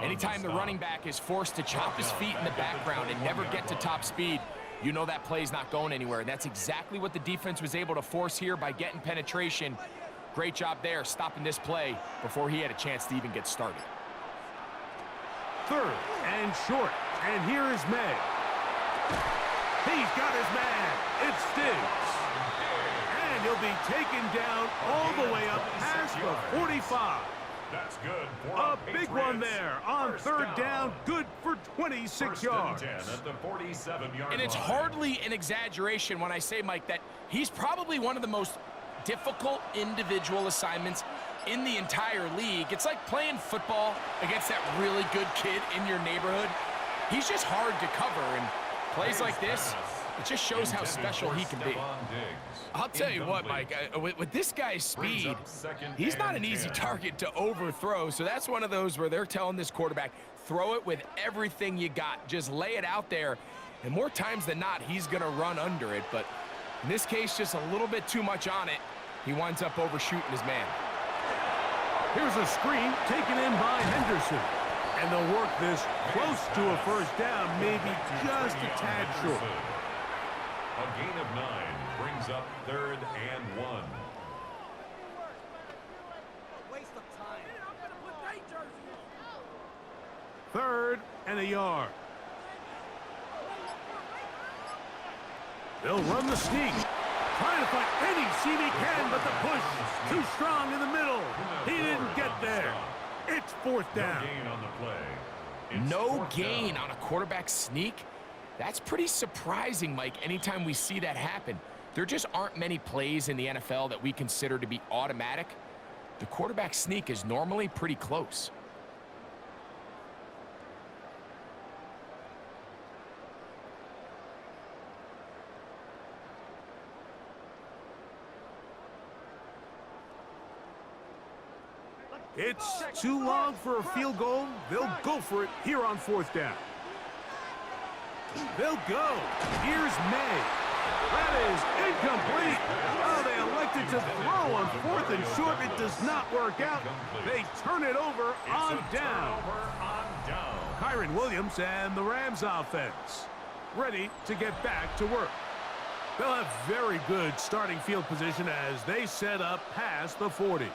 Anytime the running back is forced to chop his feet in the background and never get to top speed, you know that play's not going anywhere. And that's exactly what the defense was able to force here by getting penetration. Great job there, stopping this play before he had a chance to even get started. 3rd and short. And here is May. He's got his man. It stings. And he'll be taken down all the way up past the 45. That's good for a big one there on 3rd down. Good for 26 First yards. and 10 at the 47-yard And it's line. hardly an exaggeration when I say, Mike, that he's probably one of the most difficult individual assignments in the entire league. It's like playing football against that really good kid in your neighborhood. He's just hard to cover, and plays like this, it just shows how special he can be. I'll tell you what, Mike, with this guy's speed, he's not an easy target to overthrow, so that's one of those where they're telling this quarterback, throw it with everything you got. Just lay it out there, and more times than not, he's going to run under it, but in this case, just a little bit too much on it. He winds up overshooting his man. Here's a screen taken in by Henderson. And they'll work this close to a first down, maybe just a tad short. A gain of 9 brings up 3rd and 1. Third and a yard. They'll run the sneak. Trying to find any seam he can, but the push too strong in the middle. He didn't get there. It's 4th down. No gain on the play. No gain on a quarterback sneak? That's pretty surprising, Mike, anytime we see that happen. There just aren't many plays in the NFL that we consider to be automatic. The quarterback sneak is normally pretty close. It's too long for a field goal. They'll go for it here on 4th down. They'll go. Here's May. That is incomplete. Oh, they elected to throw on 4th and short. It does not work out. They turn it over on down. Kyron Williams and the Rams offense ready to get back to work. They'll have very good starting field position as they set up past the 40.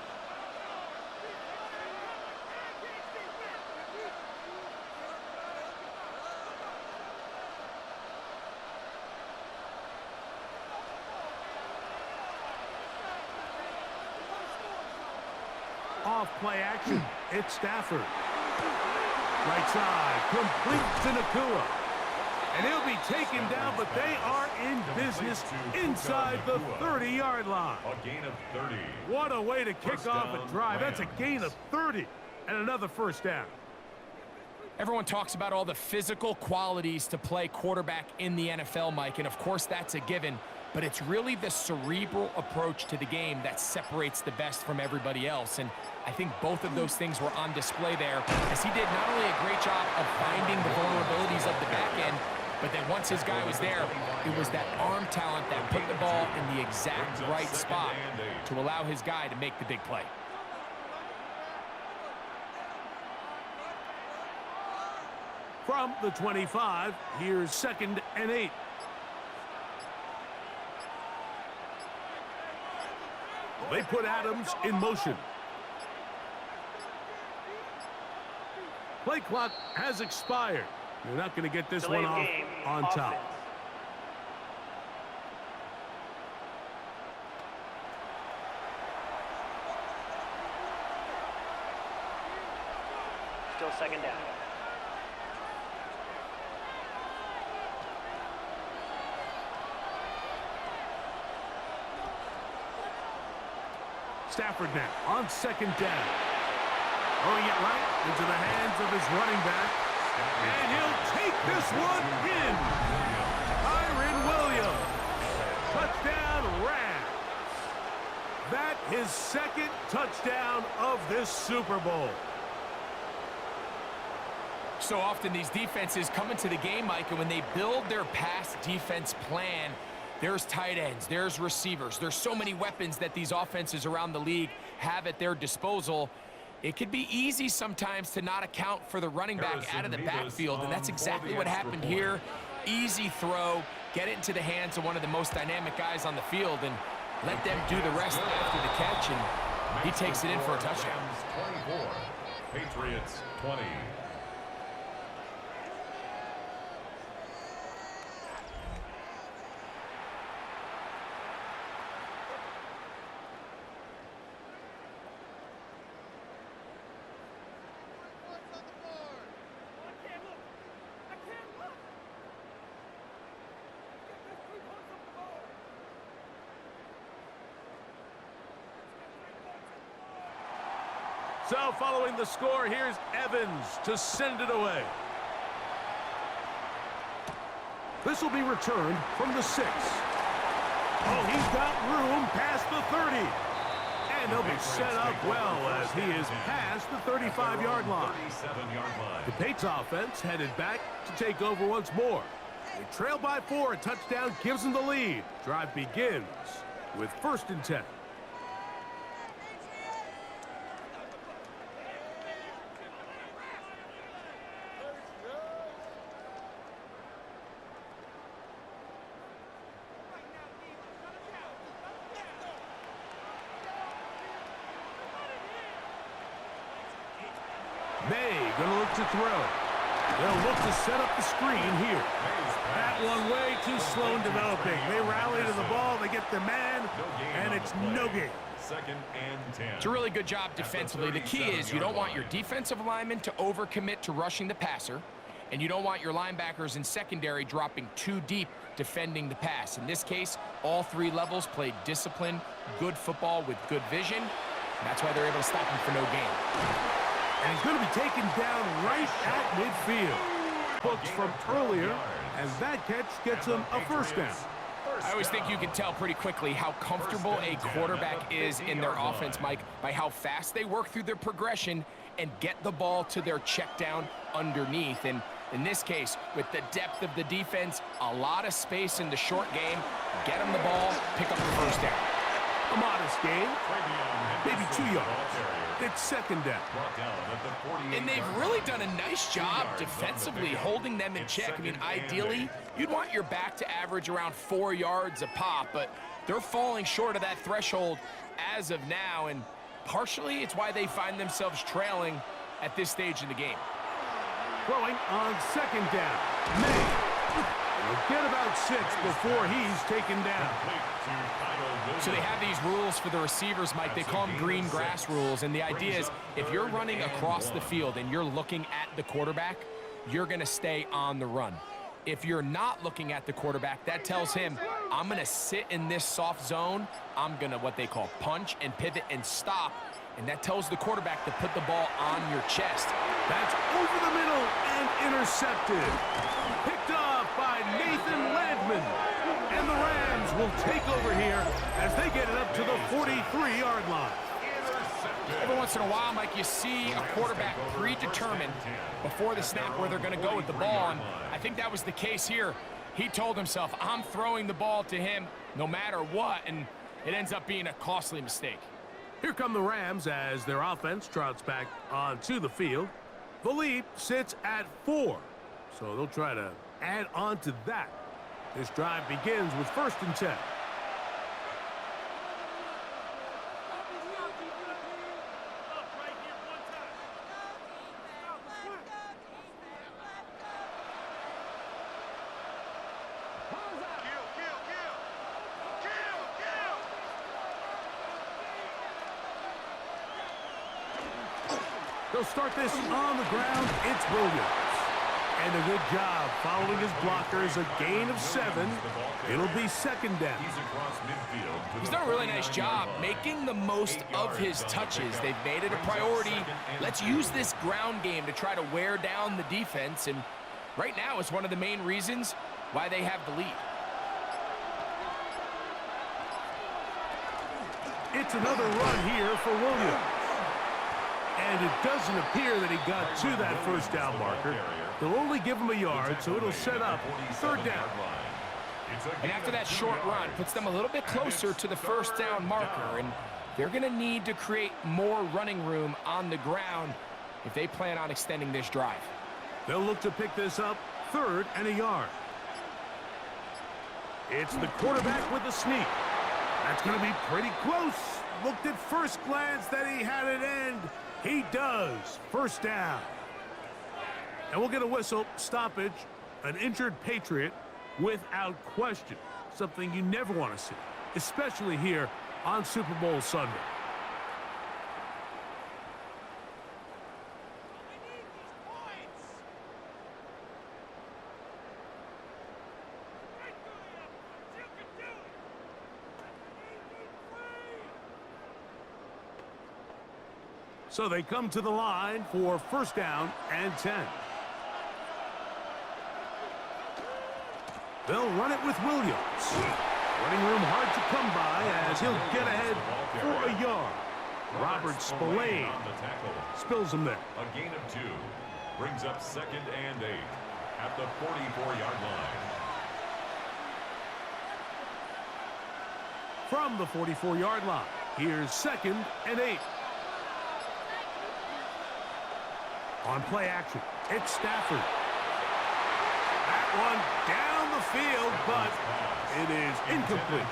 Off play action. It's Stafford. Right side. Complete to Nakua. And he'll be taken down, but they are in business inside the 30-yard line. A gain of 30. What a way to kick off a drive. That's a gain of 30 and another first down. Everyone talks about all the physical qualities to play quarterback in the NFL, Mike, and of course that's a given. But it's really the cerebral approach to the game that separates the best from everybody else. And I think both of those things were on display there, as he did not only a great job of finding the vulnerabilities of the back end, but then once his guy was there, it was that arm talent that put the ball in the exact right spot to allow his guy to make the big play. From the 25, here's 2nd and 8. They put Adams in motion. Play clock has expired. You're not going to get this Delay one of off game, on top. offense. Still 2nd down. Stafford now on 2nd down. Throwing it right into the hands of his running back. And he'll take this one in. Kyron Williams. Touchdown, Rams. That his 2nd touchdown of this Super Bowl. So often these defenses come into the game, Mike, and when they build their pass defense plan, there's tight ends, there's receivers, there's so many weapons that these offenses around the league have at their disposal. It could be easy sometimes to not account for the running back out of the backfield, and that's exactly what happened here. Easy throw, get it into the hands of one of the most dynamic guys on the field, and let them do the rest after the catch, and he takes it in for a touchdown. 24, Patriots 20. So following the score, here's Evans to send it away. This will be returned from the 6. Oh, he's got room past the 30. And he'll be set up well as he is past the 35-yard line. The Patriots offense headed back to take over once more. They trail by 4. A touchdown gives them the lead. Drive begins with 1st and 10. May gonna look to throw. They'll look to set up the screen here. That one way too slow in developing. They rally to the ball, they get the man, and it's no gain. 2nd and 10. It's a really good job defensively. The key is you don't want your defensive linemen to overcommit to rushing the passer, and you don't want your linebackers in secondary dropping too deep defending the pass. In this case, all 3 levels played disciplined, good football with good vision. And that's why they're able to stop him for no gain. And he's going to be taken down right at midfield. Books from earlier, and that catch gets him a 1st down. I always think you can tell pretty quickly how comfortable a quarterback is in their offense, Mike, by how fast they work through their progression and get the ball to their check down underneath. And in this case, with the depth of the defense, a lot of space in the short game, get them the ball, pick up the 1st down. A modest gain, maybe 2 yards. It's 2nd down. And they've really done a nice job defensively holding them in check. I mean, ideally, you'd want your back to average around 4 yards a pop, but they're falling short of that threshold as of now, and partially it's why they find themselves trailing at this stage in the game. Throwing on 2nd down. May will get about 6 before he's taken down. So they have these rules for the receivers, Mike. They call them green grass rules, and the idea is if you're running across the field and you're looking at the quarterback, you're going to stay on the run. If you're not looking at the quarterback, that tells him, I'm going to sit in this soft zone. I'm going to what they call punch and pivot and stop, and that tells the quarterback to put the ball on your chest. That's over the middle and intercepted. Picked off by Nathan Landman. And the Rams will take over here as they get it up to the 43-yard line. Every once in a while, Mike, you see a quarterback predetermined before the snap where they're going to go with the ball, and I think that was the case here. He told himself, I'm throwing the ball to him no matter what, and it ends up being a costly mistake. Here come the Rams as their offense trots back onto the field. The lead sits at 4, so they'll try to add on to that. This drive begins with 1st and 10. They'll start this on the ground. It's Williams. And a good job following his blockers. A gain of 7. It'll be 2nd down. He's done a really nice job making the most of his touches. They've made it a priority. Let's use this ground game to try to wear down the defense. And right now it's one of the main reasons why they have the lead. It's another run here for Williams. And it doesn't appear that he got to that 1st down marker. They'll only give him a yard, so it'll set up 3rd down. And after that short run, puts them a little bit closer to the 1st down marker, and they're going to need to create more running room on the ground if they plan on extending this drive. They'll look to pick this up 3rd and a yard. It's the quarterback with the sneak. That's going to be pretty close. Looked at first glance that he had it end. He does. 1st down. And we'll get a whistle, stoppage, an injured Patriot without question. Something you never want to see, especially here on Super Bowl Sunday. So they come to the line for first down and 10. They'll run it with Williams. Running room hard to come by as he'll get ahead for a yard. Robert Spillane spills him there. A gain of 2 brings up 2nd and 8 at the 44-yard line. From the 44-yard line, here's 2nd and 8. On play action, it's Stafford. That one down the field, but it is incomplete.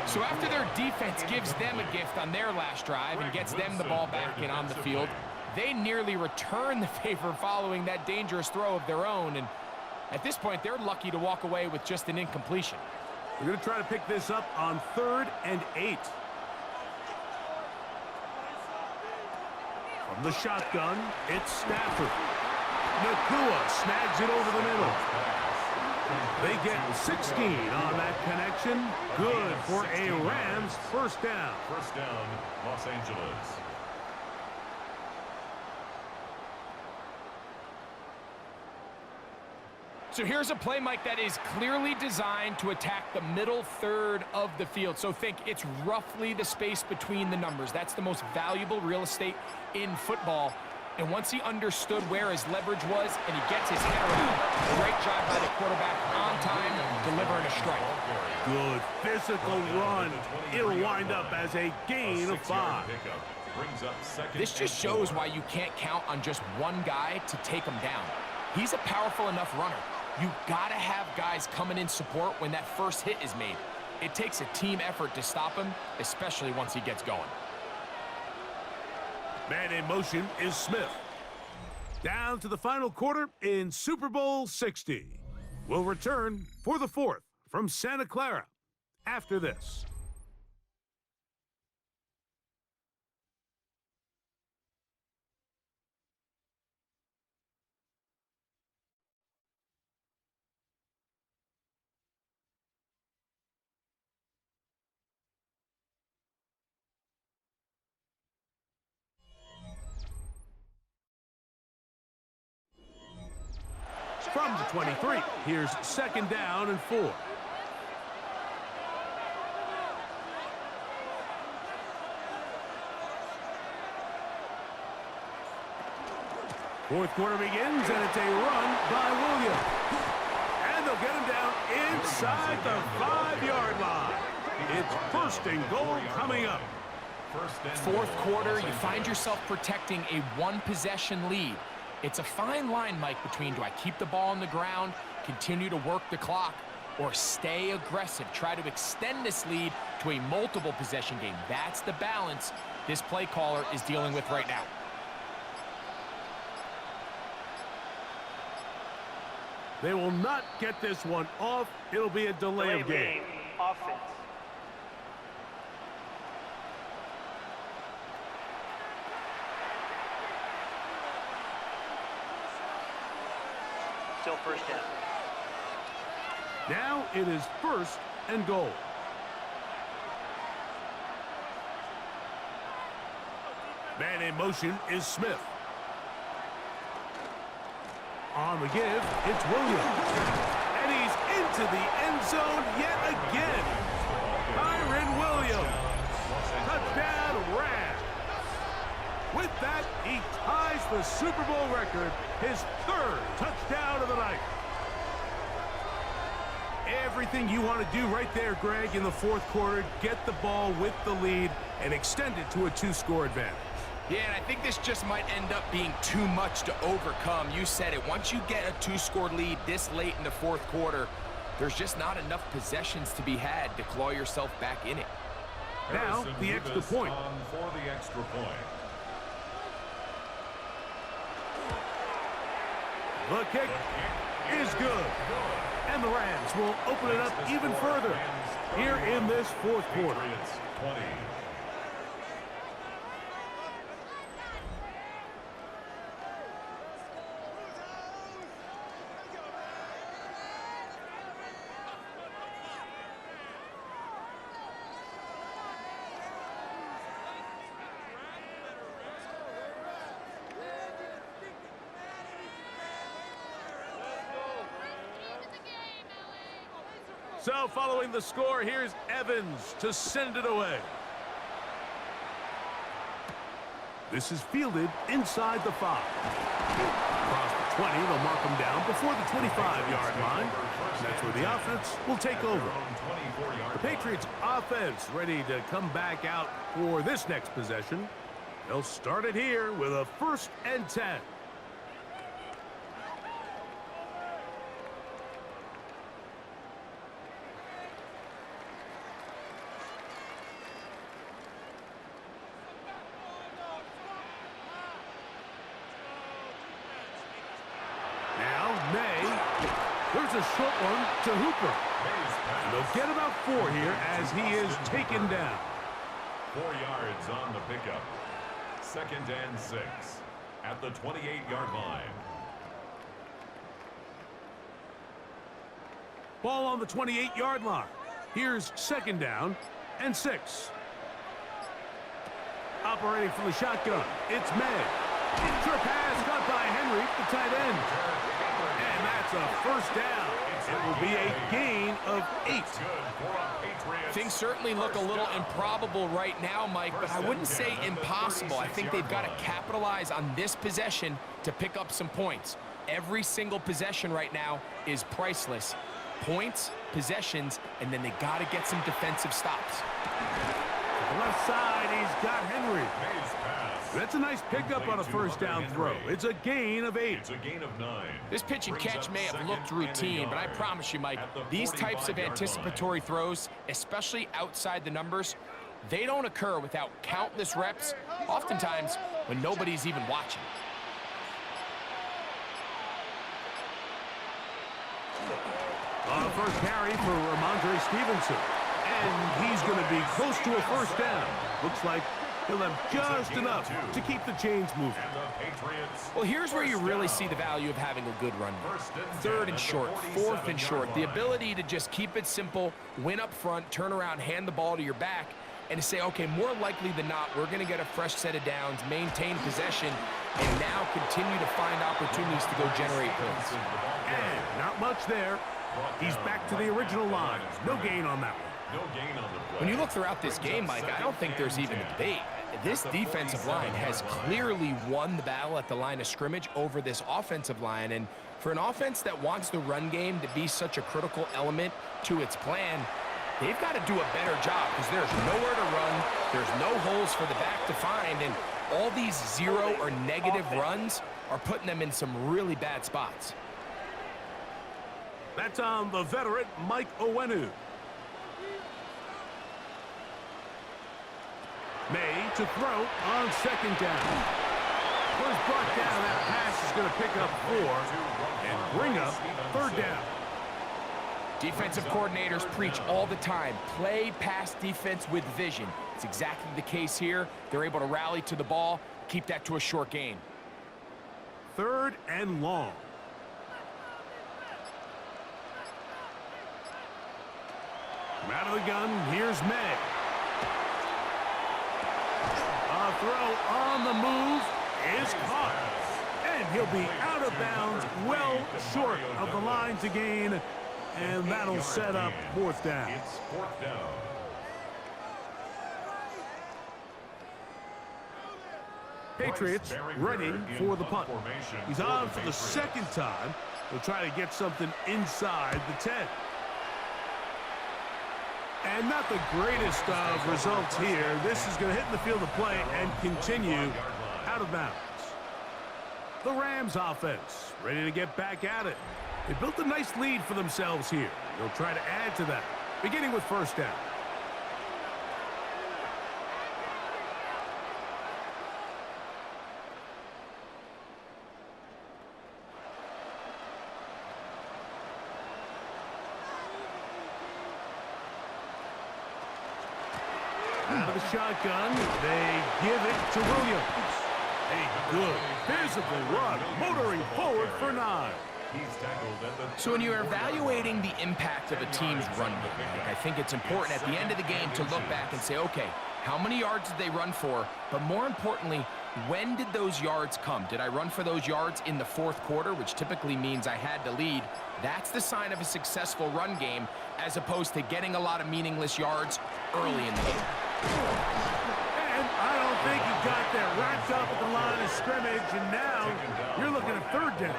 So after their defense gives them a gift on their last drive and gets them the ball back and on the field, they nearly return the favor following that dangerous throw of their own. And at this point, they're lucky to walk away with just an incompletion. We're going to try to pick this up on 3rd and 8. From the shotgun, it's Stafford. Nakua snags it over the middle. They get 16 on that connection. Good for a Rams first down. First down, Los Angeles. So here's a play, Mike, that is clearly designed to attack the middle third of the field. So think it's roughly the space between the numbers. That's the most valuable real estate in football. And once he understood where his leverage was and he gets his head around, great job by the quarterback on time, delivering a strike. Good physical run. It'll wind up as a gain of 5. This just shows why you can't count on just one guy to take him down. He's a powerful enough runner. You gotta have guys coming in support when that first hit is made. It takes a team effort to stop him, especially once he gets going. Man in motion is Smith. Down to the final quarter in Super Bowl 60. We'll return for the 4th from Santa Clara after this. From the 23, here's 2nd down and 4. Fourth quarter begins, and it's a run by Williams. And they'll get him down inside the 5-yard line. It's 1st and goal coming up. Fourth quarter, you find yourself protecting a one-possession lead. It's a fine line, Mike, between do I keep the ball on the ground, continue to work the clock, or stay aggressive, try to extend this lead to a multiple possession game. That's the balance this play caller is dealing with right now. They will not get this one off. It'll be a delay of game. Offense. Still first down. Now it is 1st and goal. Man in motion is Smith. On the give, it's Williams. And he's into the end zone yet again. Kyren Williams. Touchdown, Rams. With that, he ties the Super Bowl record, his 3rd touchdown of the night. Everything you want to do right there, Greg, in the 4th quarter, get the ball with the lead and extend it to a 2-score advantage. Yeah, and I think this just might end up being too much to overcome. You said it. Once you get a 2-score lead this late in the 4th quarter, there's just not enough possessions to be had to claw yourself back in it. Now, the extra point. For the extra point. The kick is good. And the Rams will open it up even further here in this 4th quarter. Patriots 20. So following the score, here's Evans to send it away. This is fielded inside the 5. Across the 20, they'll mark him down before the 25-yard line. That's where the offense will take over. The Patriots offense ready to come back out for this next possession. They'll start it here with a 1st and 10. There's a short one to Hooper. And they'll get about 4 here as he is taken down. 4 yards on the pickup. 2nd and 6 at the 28-yard line. Ball on the 28-yard line. Here's 2nd down and 6. Operating from the shotgun, it's May. Short pass caught by Henry, the tight end. And that's a 1st down. It will be a gain of 8. Things certainly look a little improbable right now, Mike, but I wouldn't say impossible. I think they've got to capitalize on this possession to pick up some points. Every single possession right now is priceless. Points, possessions, and then they got to get some defensive stops. To the left side, he's got Henry. That's a nice pickup on a 1st down throw. It's a gain of 8. It's a gain of 9. This pitch and catch may have looked routine, but I promise you, Mike, these types of anticipatory throws, especially outside the numbers, they don't occur without countless reps, oftentimes when nobody's even watching. On the 1st carry for Ramondre Stevenson. And he's going to be close to a 1st down. Looks like he'll have just enough to keep the chains moving. Well, here's where you really see the value of having a good run game. 3rd and short, 4th and short. The ability to just keep it simple, win up front, turn around, hand the ball to your back, and to say, okay, more likely than not, we're going to get a fresh set of downs, maintain possession, and now continue to find opportunities to go generate points. And not much there. He's back to the original line. No gain on that one. When you look throughout this game, Mike, I don't think there's even a debate. This defensive line has clearly won the battle at the line of scrimmage over this offensive line. And for an offense that wants the run game to be such a critical element to its plan, they've got to do a better job because there's nowhere to run. There's no holes for the back to find. And all these 0 or negative runs are putting them in some really bad spots. That's on the veteran, Mike Owenu. May to throw on 2nd down. Was brought down. That pass is going to pick up 4 and bring up 3rd down. Defensive coordinators preach all the time, play pass defense with vision. It's exactly the case here. They're able to rally to the ball, keep that to a short gain. 3rd and long. From out of the gun, here's May. A throw on the move is caught. And he'll be out of bounds, well short of the line to gain. And that'll set up 4th down. It's 4th down. Patriots ready for the punt. He's on for the 2nd time. He'll try to get something inside the 10. And not the greatest of results here. This is going to hit in the field of play and continue out of bounds. The Rams offense ready to get back at it. They built a nice lead for themselves here. They'll try to add to that, beginning with 1st down. Out of the shotgun, they give it to Williams. A good, visible run, motoring forward for 9. So when you're evaluating the impact of a team's run game, I think it's important at the end of the game to look back and say, okay, how many yards did they run for? But more importantly, When did those yards come? Did I run for those yards in the fourth quarter, which typically means I had to lead? That's the sign of a successful run game, as opposed to getting a lot of meaningless yards early in the game. And I don't think he got that wrapped up at the line of scrimmage, and now you're looking at third down.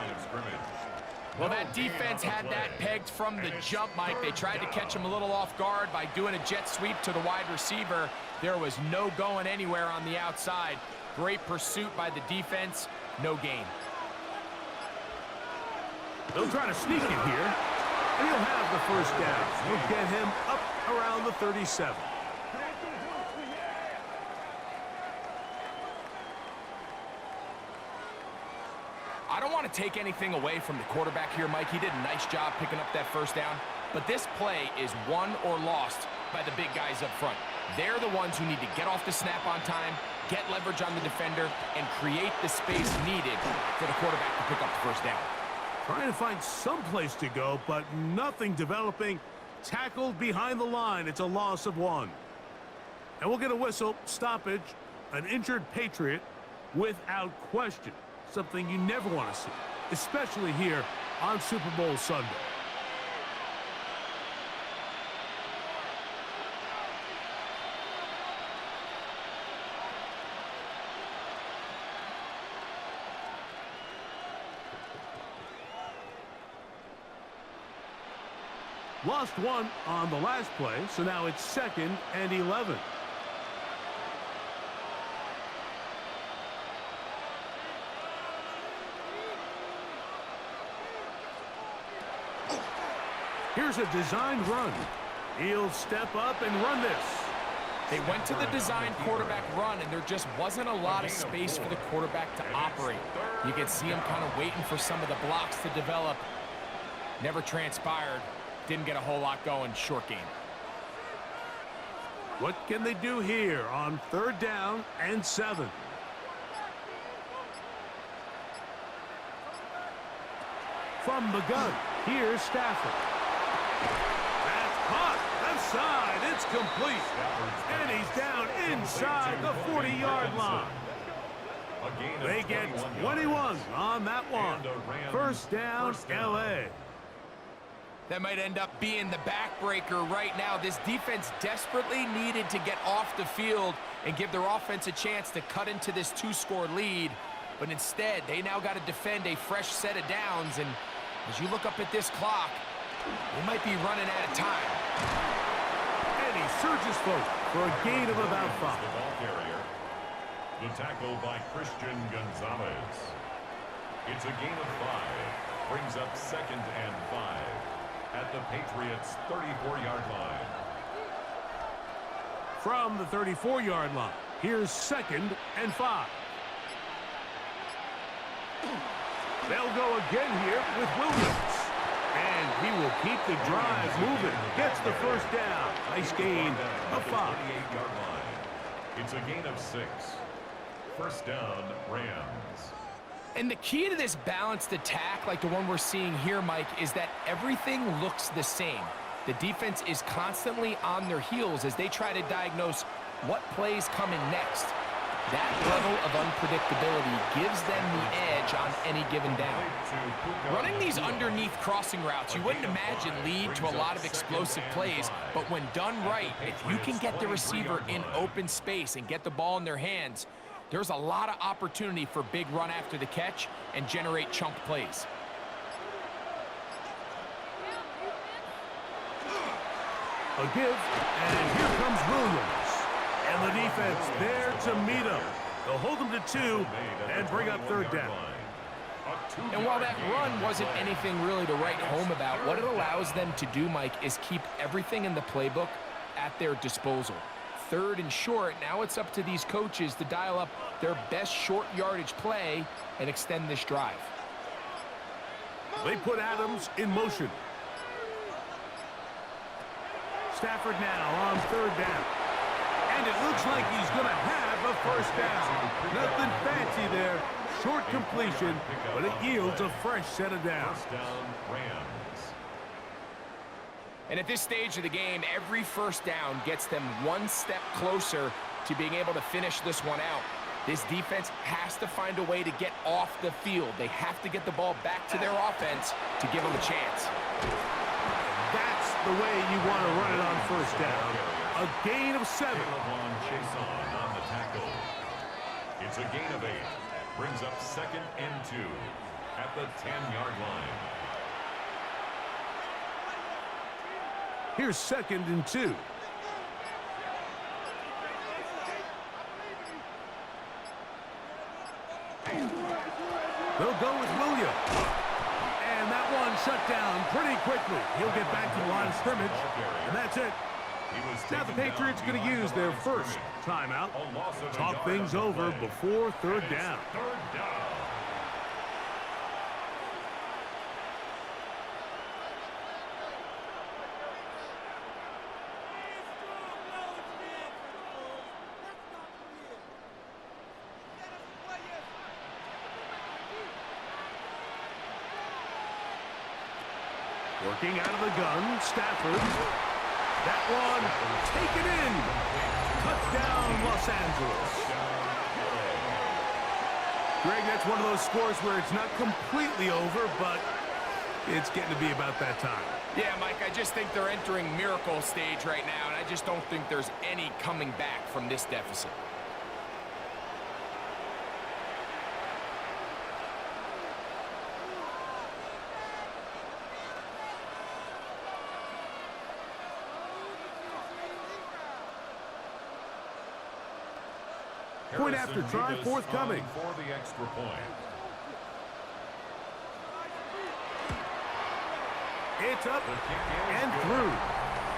Well, that defense had that pegged from the jump, Mike. They tried to catch him a little off guard by doing a jet sweep to the wide receiver. There was no going anywhere on the outside. Great pursuit by the defense, no gain. They'll try to sneak it here. And he'll have the first down. We'll get him up around the 37. I don't want to take anything away from the quarterback here, Mike. He did a nice job picking up that first down. But this play is won or lost by the big guys up front. They're the ones who need to get off the snap on time, get leverage on the defender, and create the space needed for the quarterback to pick up the first down. Trying to find some place to go, but nothing developing. Tackled behind the line. It's a loss of 1. And we'll get a whistle, stoppage, an injured Patriot without question. Something you never want to see, especially here on Super Bowl Sunday. Lost 1 on the last play, so now it's 2nd and 11. Here's a designed run. He'll step up and run this. They went to the designed quarterback run, and there just wasn't a lot of space for the quarterback to operate. You could see him kind of waiting for some of the blocks to develop. Never transpired. Didn't get a whole lot going. Short game. What can they do here on 3rd down and 7? From the gun, here's Stafford. That's caught. Left side. It's complete. And he's down inside the 40-yard line. They get 21 on that one. First down, L.A. That might end up being the backbreaker right now. This defense desperately needed to get off the field and give their offense a chance to cut into this 2-score lead. But instead, they now got to defend a fresh set of downs. And as you look up at this clock, they might be running out of time. And he surges forward for a gain of about 5. The ball carrier. The tackle by Christian Gonzalez. It's a gain of 5. Brings up 2nd and 5. At the Patriots' 34-yard line. From the 34-yard line, here's 2nd and 5. They'll go again here with Williams. And he will keep the drive moving. Gets the first down. Nice gain of 5. 28-yard line. It's a gain of 6. First down, Rams. And the key to this balanced attack, like the one we're seeing here, Mike, is that everything looks the same. The defense is constantly on their heels as they try to diagnose what play's coming next. That level of unpredictability gives them the edge on any given down. Running these underneath crossing routes, you wouldn't imagine lead to a lot of explosive plays, but when done right, if you can get the receiver in open space and get the ball in their hands, there's a lot of opportunity for big run after the catch and generate chunk plays. A give, and here comes Williams. And the defense there to meet him. They'll hold him to 2 and bring up 3rd down. And while that run wasn't anything really to write home about, what it allows them to do, Mike, is keep everything in the playbook at their disposal. 3rd and short, now it's up to these coaches to dial up their best short yardage play and extend this drive. They put Adams in motion. Stafford now on 3rd down. And it looks like he's going to have a first down. Nothing fancy there. Short completion, but it yields a fresh set of downs. First down, Rams. And at this stage of the game, every first down gets them one step closer to being able to finish this one out. This defense has to find a way to get off the field. They have to get the ball back to their offense to give them a chance. That's the way you want to run it on first down. A gain of 7. On the tackle. It's a gain of 8. Brings up 2nd and 2 at the 10-yard line. Here's 2nd and 2. They'll go with Williams. And that one shut down pretty quickly. He'll get back to the line of scrimmage, and that's it. Now the Patriots going to use their first timeout. Talk things over before 3rd down. Working out of the gun, Stafford. That one taken in. Touchdown, Los Angeles. Greg, that's one of those scores where it's not completely over, but it's getting to be about that time. Yeah, Mike, I just think they're entering miracle stage right now, and I just don't think there's any coming back from this deficit. Point after try forthcoming. For the extra point. It's up and through.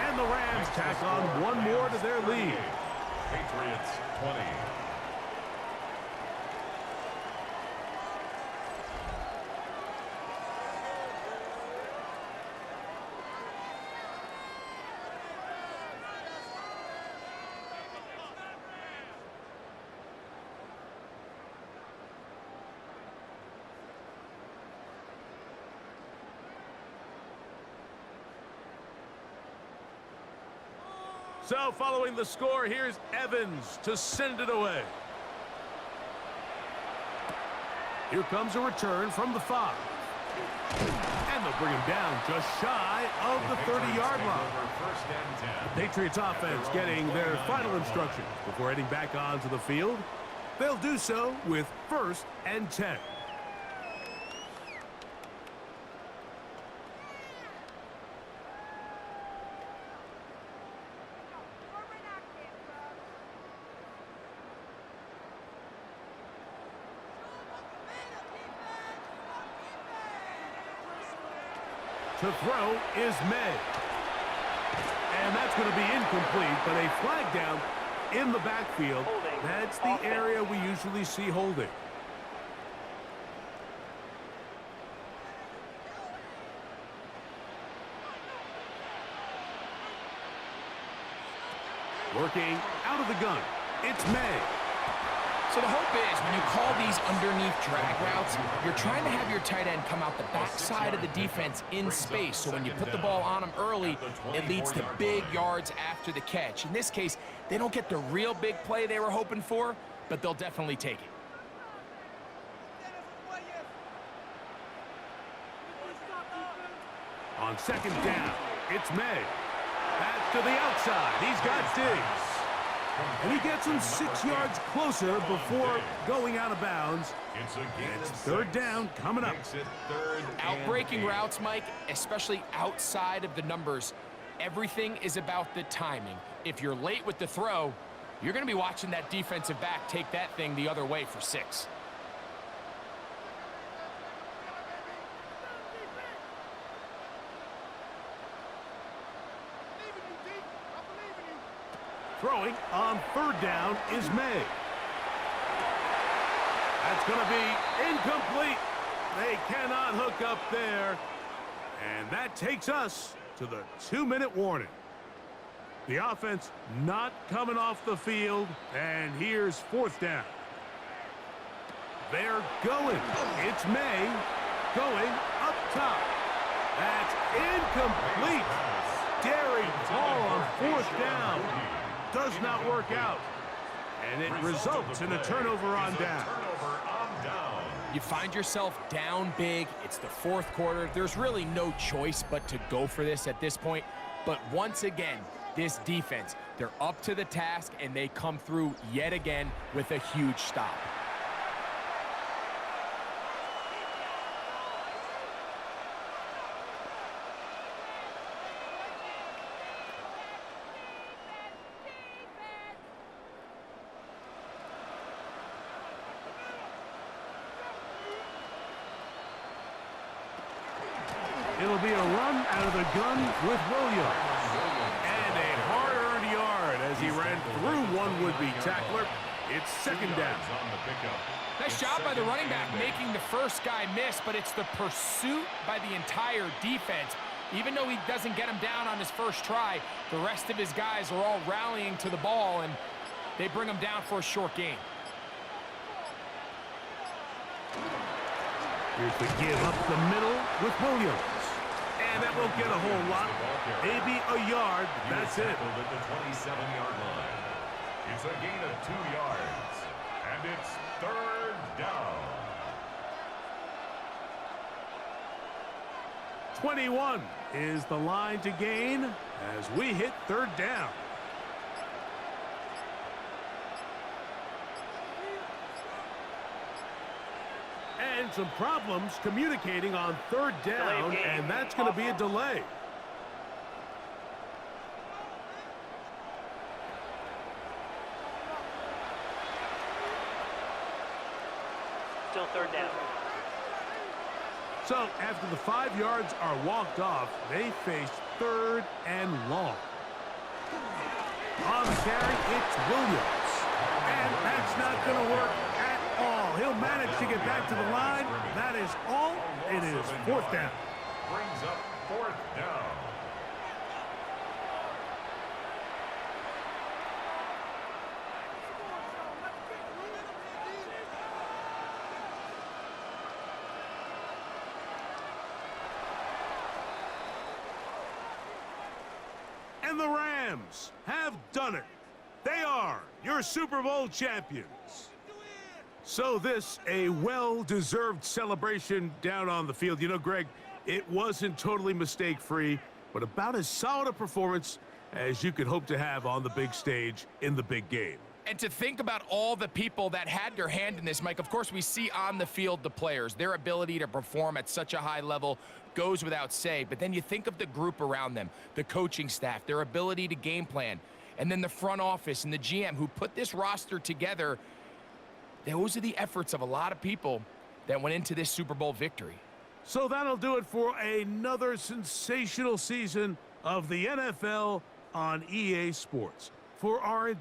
And the Rams tack on one more to their lead. Patriots 20. So following the score, here's Evans to send it away. Here comes a return from the 5. And they'll bring him down just shy of the 30-yard line. The Patriots offense getting their final instructions before heading back onto the field. They'll do so with 1st and 10. To throw is May. And that's going to be incomplete, but a flag down in the backfield. That's the area we usually see holding. Working out of the gun, it's May. So the hope is when you call these underneath drag routes, you're trying to have your tight end come out the backside of the defense in space. So when you put the ball on them early, it leads to big yards after the catch. In this case, they don't get the real big play they were hoping for, but they'll definitely take it. On 2nd down, it's May. That's to the outside. He's got Diggs. And he gets him 6 yards closer before going out of bounds. It's 3rd down coming up. Outbreaking routes, Mike, especially outside of the numbers, everything is about the timing. If you're late with the throw, you're going to be watching that defensive back take that thing the other way for 6. Throwing on 3rd down is May. That's going to be incomplete. They cannot hook up there. And that takes us to the 2-minute warning. The offense not coming off the field. And here's 4th down. They're going. It's May going up top. That's incomplete. Daring ball on 4th down. Does not work out. And it results in a turnover on down. You find yourself down big. It's the fourth quarter. There's really no choice but to go for this at this point. But once again, this defense, they're up to the task, and they come through yet again with a huge stop. It'll be a run out of the gun with Williams. And a hard-earned yard as he ran through one would-be tackler. It's second down. Nice job by the running back making the first guy miss, but it's the pursuit by the entire defense. Even though he doesn't get him down on his first try, the rest of his guys are all rallying to the ball, and they bring him down for a short gain. Here's the give up the middle with Williams. And that won't get a whole lot. Maybe a yard. That's it. At the 27-yard line. It's a gain of 2 yards. And it's third down. 21 is the line to gain as we hit third down. And some problems communicating on third down, and that's going to be a delay. Still third down. So after the 5 yards are walked off, they face third and long. On the carry, it's Williams. And that's not going to work at all. He'll manage to get back to the line. That is all. It is fourth down. Brings up fourth down. And the Rams have done it. They are your Super Bowl champions. So this, a well-deserved celebration down on the field. You know, Greg, it wasn't totally mistake-free, but about as solid a performance as you could hope to have on the big stage in the big game. And to think about all the people that had their hand in this, Mike, of course we see on the field the players. Their ability to perform at such a high level goes without say. But then you think of the group around them, the coaching staff, their ability to game plan, and then the front office and the GM who put this roster together. Those are the efforts of a lot of people that went into this Super Bowl victory. So that'll do it for another sensational season of the NFL on EA Sports. For our